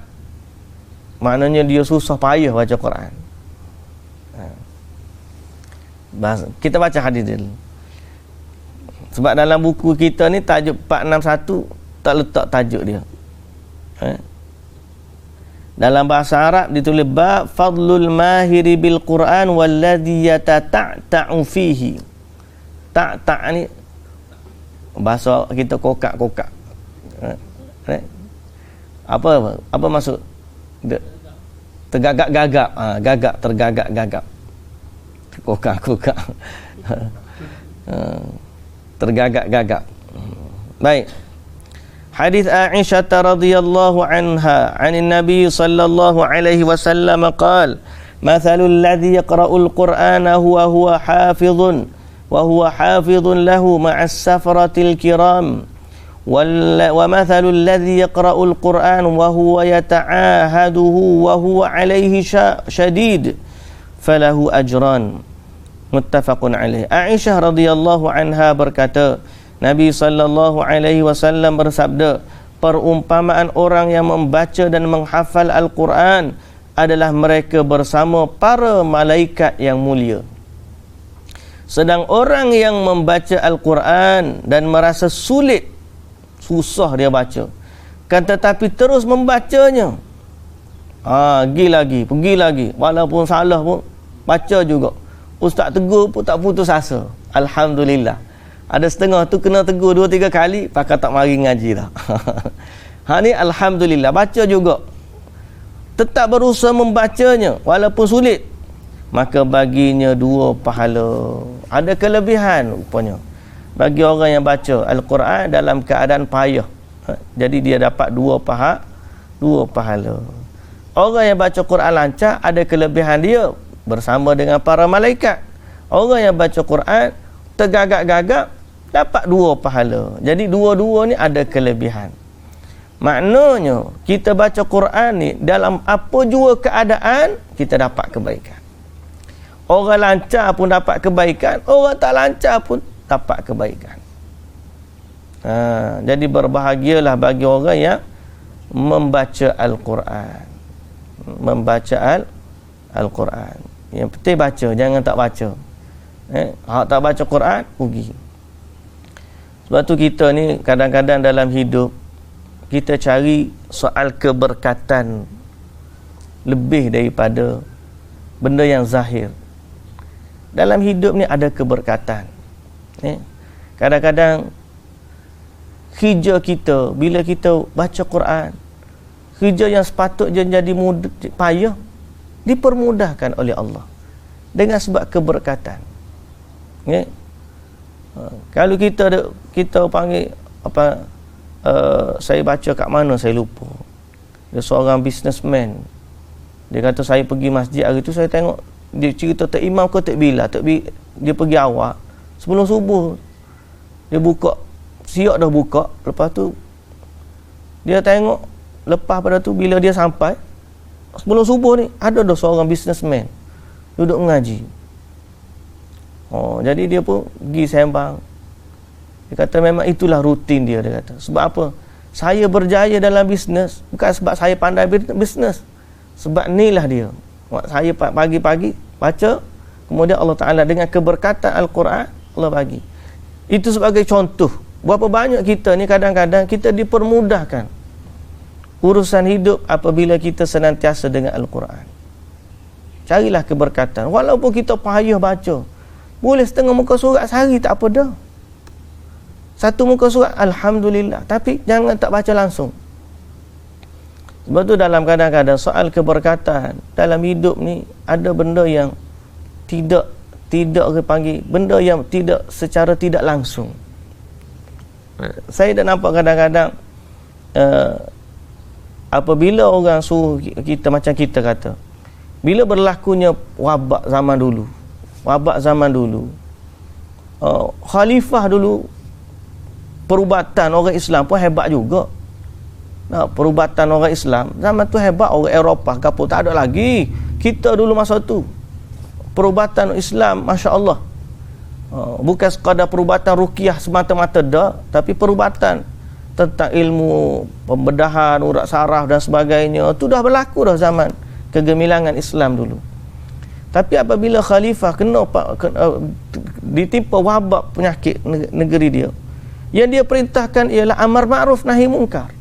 maknanya dia susah payah baca Quran. Kita baca hadis dulu. Sebab dalam buku kita ni tajuk 461 tak letak tajuk dia. Dalam bahasa Arab ditulis bab fadlul mahiri bil Quran walladhi yatata'u fihi. Tak ni bahasa kita kokak-kokak. Apa maksud? Tergagap-gagap. Gagap, tergagap-gagap. Kokak-kokak. Tergagap-gagap. Baik. Hadis Aisyah radhiyallahu anha 'anil Nabi sallallahu alaihi wasallam qala mathalul ladzi yaqra'ul Qur'ana huwa hafizun wa huwa hafizun lahu ma'as safaratil kiram wa mathalul ladzi yaqra'ul Qur'an wa huwa yata'ahaduhu wa huwa alaihi shadid falahu ajran. Muttafaqun alaih. Aisyah radhiyallahu anha berkata, Nabi sallallahu alaihi wasallam bersabda, perumpamaan orang yang membaca dan menghafal Al-Quran adalah mereka bersama para malaikat yang mulia. Sedang orang yang membaca Al-Quran dan merasa sulit, susah dia baca, kan tetapi terus membacanya, pergi lagi, walaupun salah pun baca juga. Ustaz tegur pun tak putus asa. Alhamdulillah. Ada setengah tu kena tegur 2-3 kali, pakai tak mari ngaji dah. Ni alhamdulillah, baca juga. Tetap berusaha membacanya walaupun sulit. Maka baginya 2 pahala. Ada kelebihan rupanya bagi orang yang baca Al-Quran dalam keadaan payah. Jadi dia dapat 2 pahala. Orang yang baca Quran lancar ada kelebihan dia bersama dengan para malaikat. Orang yang baca Quran tergagap-gagap dapat 2 pahala. Jadi dua-dua ni ada kelebihan. Maknanya kita baca Quran ni dalam apa jua keadaan kita dapat kebaikan. Orang lancar pun dapat kebaikan, orang tak lancar pun dapat kebaikan. Jadi berbahagialah bagi orang yang membaca Al-Quran. Membaca Al-Quran. Yang penting baca, jangan tak baca. Hak tak baca Quran, rugi. Sebab tu kita ni kadang-kadang dalam hidup kita cari soal keberkatan lebih daripada benda yang zahir. Dalam hidup ni ada keberkatan. Kadang-kadang kerja kita bila kita baca Quran, kerja yang sepatutnya jadi payah dipermudahkan oleh Allah dengan sebab keberkatan. Kalau kita panggil apa, saya baca kat mana saya lupa, dia seorang businessman, dia kata saya pergi masjid hari tu, saya tengok dia cerita tak imam ke tak bila dia pergi awal sebelum subuh, dia buka siap dah buka, lepas tu dia tengok lepas pada tu bila dia sampai sebelum subuh ni ada dah seorang businessman duduk mengaji. Jadi dia pun pergi sembang. Dia kata memang itulah rutin dia kata. Sebab apa? Saya berjaya dalam bisnes bukan sebab saya pandai bisnes. Sebab inilah dia. Saya pagi-pagi baca, kemudian Allah Ta'ala dengan keberkatan Al-Quran Allah bagi. Itu sebagai contoh. Berapa banyak kita ni kadang-kadang kita dipermudahkan urusan hidup apabila kita senantiasa dengan Al-Quran. Carilah keberkatan. Walaupun kita payah baca, boleh setengah muka surat sehari tak apa dah. Satu muka surat alhamdulillah, tapi jangan tak baca langsung. Sebab tu dalam kadang-kadang soal keberkatan dalam hidup ni ada benda yang tidak orang panggil benda yang tidak secara tidak langsung. Saya dah nampak kadang-kadang apabila orang suruh kita, macam kita kata, bila berlakunya wabak zaman dulu, khalifah dulu, perubatan orang Islam pun hebat juga. Perubatan orang Islam zaman tu hebat. Orang Eropah kapur tak ada lagi. Kita dulu masa tu perubatan Islam, Masya Allah, bukan sekadar perubatan ruqyah semata-mata dah, tapi perubatan tentang ilmu pembedahan, urat saraf dan sebagainya, tu dah berlaku dah zaman kegemilangan Islam dulu. Tapi apabila khalifah ditimpa wabak penyakit negeri dia, yang dia perintahkan ialah amar ma'ruf nahi mungkar.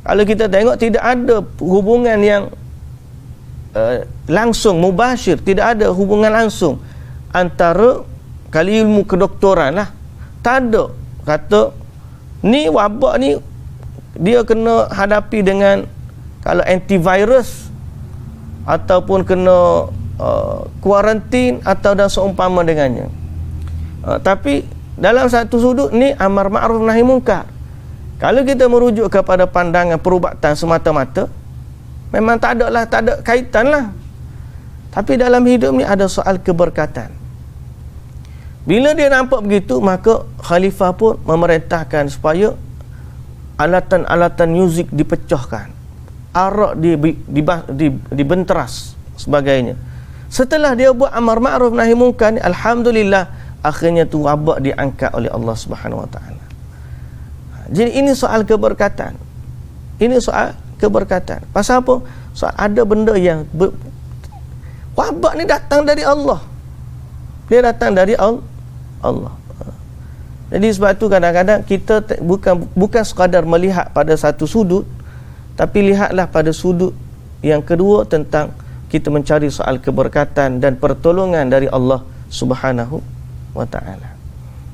Kalau kita tengok, tidak ada hubungan yang langsung, mubashir, tidak ada hubungan langsung antara kali ilmu kedoktoran lah. Tak ada kata ni wabak ni dia kena hadapi dengan, kalau antivirus ataupun kena kuarantin atau dan seumpama dengannya. Tapi dalam satu sudut ni amar ma'ruf nahi mungkar. Kalau kita merujuk kepada pandangan perubatan semata-mata, memang tak ada kaitan lah. Tapi dalam hidup ni ada soal keberkatan. Bila dia nampak begitu, maka khalifah pun memerintahkan supaya alatan-alatan muzik dipecahkan, arak dibenteras sebagainya. Setelah dia buat amar ma'ruf nahi munkar ni, alhamdulillah, akhirnya tu wabak diangkat oleh Allah Subhanahu Wa Taala. Jadi ini soal keberkatan. Ini soal keberkatan. Pasal apa? Soal ada benda yang wabak ni datang dari Allah. Dia datang dari Allah. Jadi sebab tu kadang-kadang kita bukan sekadar melihat pada satu sudut, tapi lihatlah pada sudut yang kedua tentang kita mencari soal keberkatan dan pertolongan dari Allah Subhanahu Wa Taala.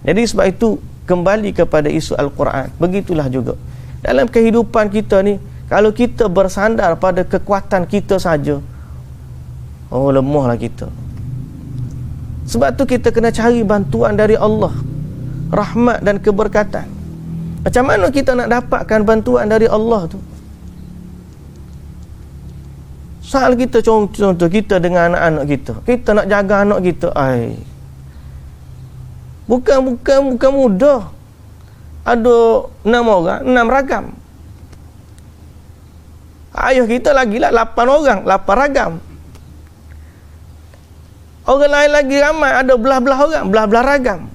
Jadi sebab itu kembali kepada isu Al-Quran. Begitulah juga dalam kehidupan kita ni, kalau kita bersandar pada kekuatan kita saja, lemahlah kita. Sebab tu kita kena cari bantuan dari Allah, rahmat dan keberkatan. Macam mana kita nak dapatkan bantuan dari Allah tu? Soal kita, contoh kita dengan anak-anak kita, kita nak jaga anak kita, bukan mudah. Ada 6 orang, 6 ragam. Ayah kita lagilah 8 orang, 8 ragam. Orang lain lagi ramai, ada belah-belah orang, belah-belah ragam.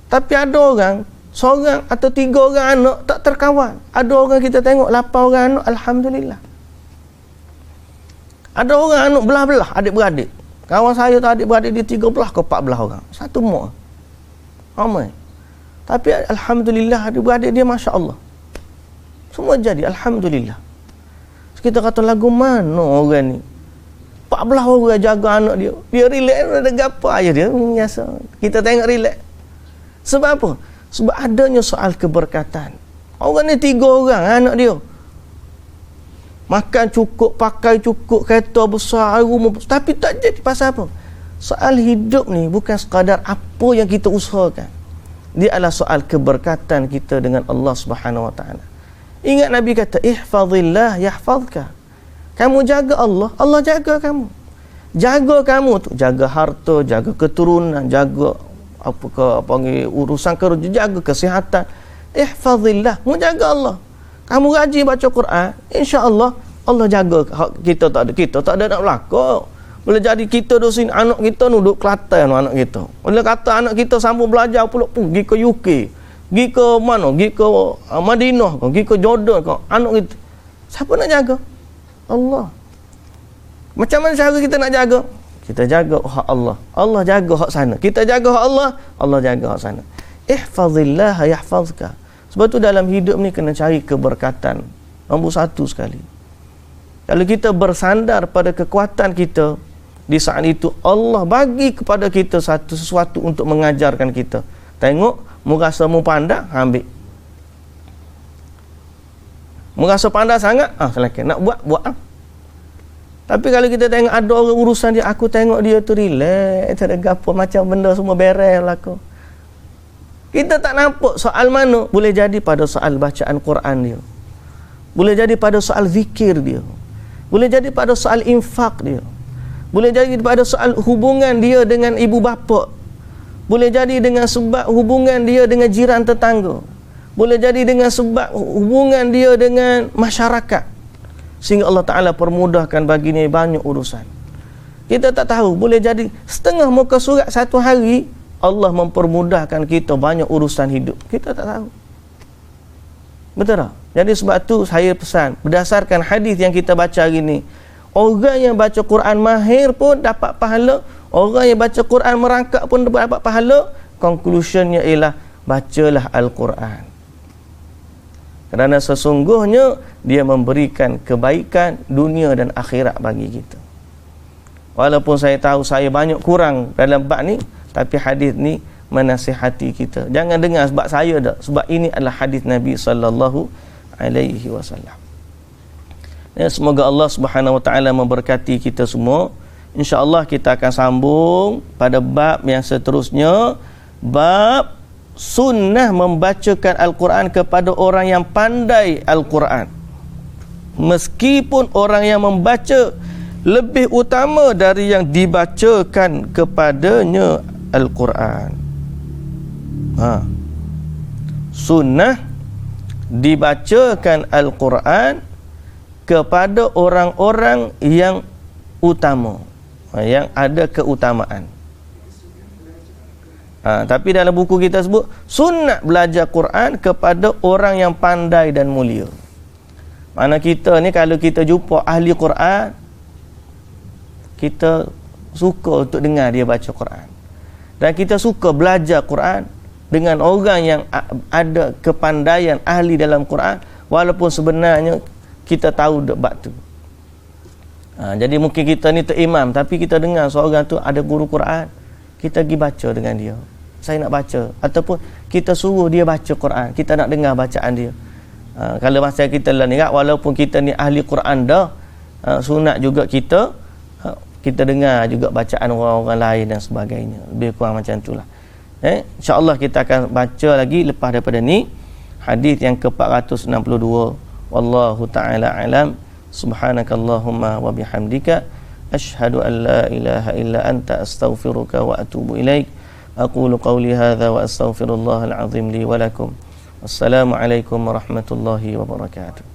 Tapi ada orang, seorang atau 3 orang anak tak terkawan. Ada orang kita tengok 8 orang anak, alhamdulillah. Ada orang anak belah-belah, adik-beradik. Kawan saya tu adik-beradik dia 13 ke 14 orang. Satu mak. Ramai. Tapi alhamdulillah adik-beradik dia Masya Allah. Semua jadi, alhamdulillah. Kita kata lagu mana orang ni? 14 orang jaga anak dia. Dia relax, ada gapa ayah dia. Biasa. Kita tengok relax. Sebab apa? Sebab adanya soal keberkatan. Orang ni 3 orang anak dia. Makan cukup, pakai cukup, kereta besar, rumah besar. Tapi tak jadi. Pasal apa? Soal hidup ni bukan sekadar apa yang kita usahakan. Dia adalah soal keberkatan kita dengan Allah Subhanahu Wa Taala. Ingat Nabi kata, ihfazillah yahfazka. Kamu jaga Allah, Allah jaga kamu. Jaga kamu tu, jaga harta, jaga keturunan, jaga urusan kerja, jaga kesihatan. Ihfazillah, mu jaga Allah. Kamu rajin baca Quran, insya-Allah Allah jaga kita. Tak ada nak belaka. Boleh jadi kita duduk sini, anak kita duduk Kelantan, anak kita. Boleh kata anak kita sambung belajar pula pergi ke UK, pergi ke mana, pergi ke Madinah, pergi ke Jordan, anak kita. Siapa nak jaga? Allah. Macam mana cara kita nak jaga? Kita jaga hak Allah. Allah jaga hak sana. Kita jaga hak Allah, Allah jaga hak sana. Ihfazillah yahfazka. Sebab tu dalam hidup ni kena cari keberkatan. Nombor 1 sekali. Kalau kita bersandar pada kekuatan kita, di saat itu Allah bagi kepada kita sesuatu untuk mengajarkan kita. Tengok, mu rasa mu pandai, ambil. Mu rasa pandai sangat, silakan. Nak buat. Tapi kalau kita tengok ada orang urusan dia, aku tengok dia tu relax, tak ada gapo, macam benda semua beres laku. Kita tak nampak soal mana. Boleh jadi pada soal bacaan Quran dia. Boleh jadi pada soal zikir dia. Boleh jadi pada soal infak dia. Boleh jadi pada soal hubungan dia dengan ibu bapa. Boleh jadi dengan sebab hubungan dia dengan jiran tetangga. Boleh jadi dengan sebab hubungan dia dengan masyarakat. Sehingga Allah Ta'ala permudahkan baginya banyak urusan. Kita tak tahu. Boleh jadi setengah muka surat satu hari, Allah mempermudahkan kita banyak urusan hidup. Kita tak tahu. Betul tak? Jadi sebab tu saya pesan, berdasarkan hadis yang kita baca hari ni, orang yang baca Quran mahir pun dapat pahala, orang yang baca Quran merangkak pun dapat pahala. Conclusionnya ialah bacalah Al-Quran. Kerana sesungguhnya dia memberikan kebaikan dunia dan akhirat bagi kita. Walaupun saya tahu saya banyak kurang dalam bab ni, tapi hadis ni menasihati kita. Jangan dengar sebab saya dah, sebab ini adalah hadis Nabi sallallahu alaihi wasallam. Ya, semoga Allah Subhanahu wa taala memberkati kita semua. Insya-Allah kita akan sambung pada bab yang seterusnya, bab sunnah membacakan Al-Quran kepada orang yang pandai Al-Quran. Meskipun orang yang membaca lebih utama dari yang dibacakan kepadanya Al-Quran. Sunnah dibacakan Al-Quran kepada orang-orang yang utama, yang ada keutamaan. Tapi dalam buku kita sebut sunnah belajar Quran kepada orang yang pandai dan mulia. Mana kita ni kalau kita jumpa ahli Quran, kita suka untuk dengar dia baca Quran. Dan kita suka belajar Quran dengan orang yang ada kepandaian ahli dalam Quran, walaupun sebenarnya kita tahu bab tu. Jadi mungkin kita ni terimam, tapi kita dengar seorang tu ada guru Quran, kita pergi baca dengan dia. Saya nak baca, ataupun kita suruh dia baca Quran, kita nak dengar bacaan dia. Kalau masa kita lah ni, walaupun kita ni ahli Quran dah, sunat juga kita dengar juga bacaan orang-orang lain dan sebagainya. Lebih kurang macam itulah. InsyaAllah kita akan baca lagi lepas daripada ni hadis yang ke-462. Wallahu ta'ala alam. Subhanakallahumma wa bihamdika asyhadu an la ilaha illa anta astaghfiruka wa atubu ilaik. Aqulu qawli hadha wa astaghfirullahal azim li wa lakum. Wassalamu alaikum warahmatullahi wabarakatuh.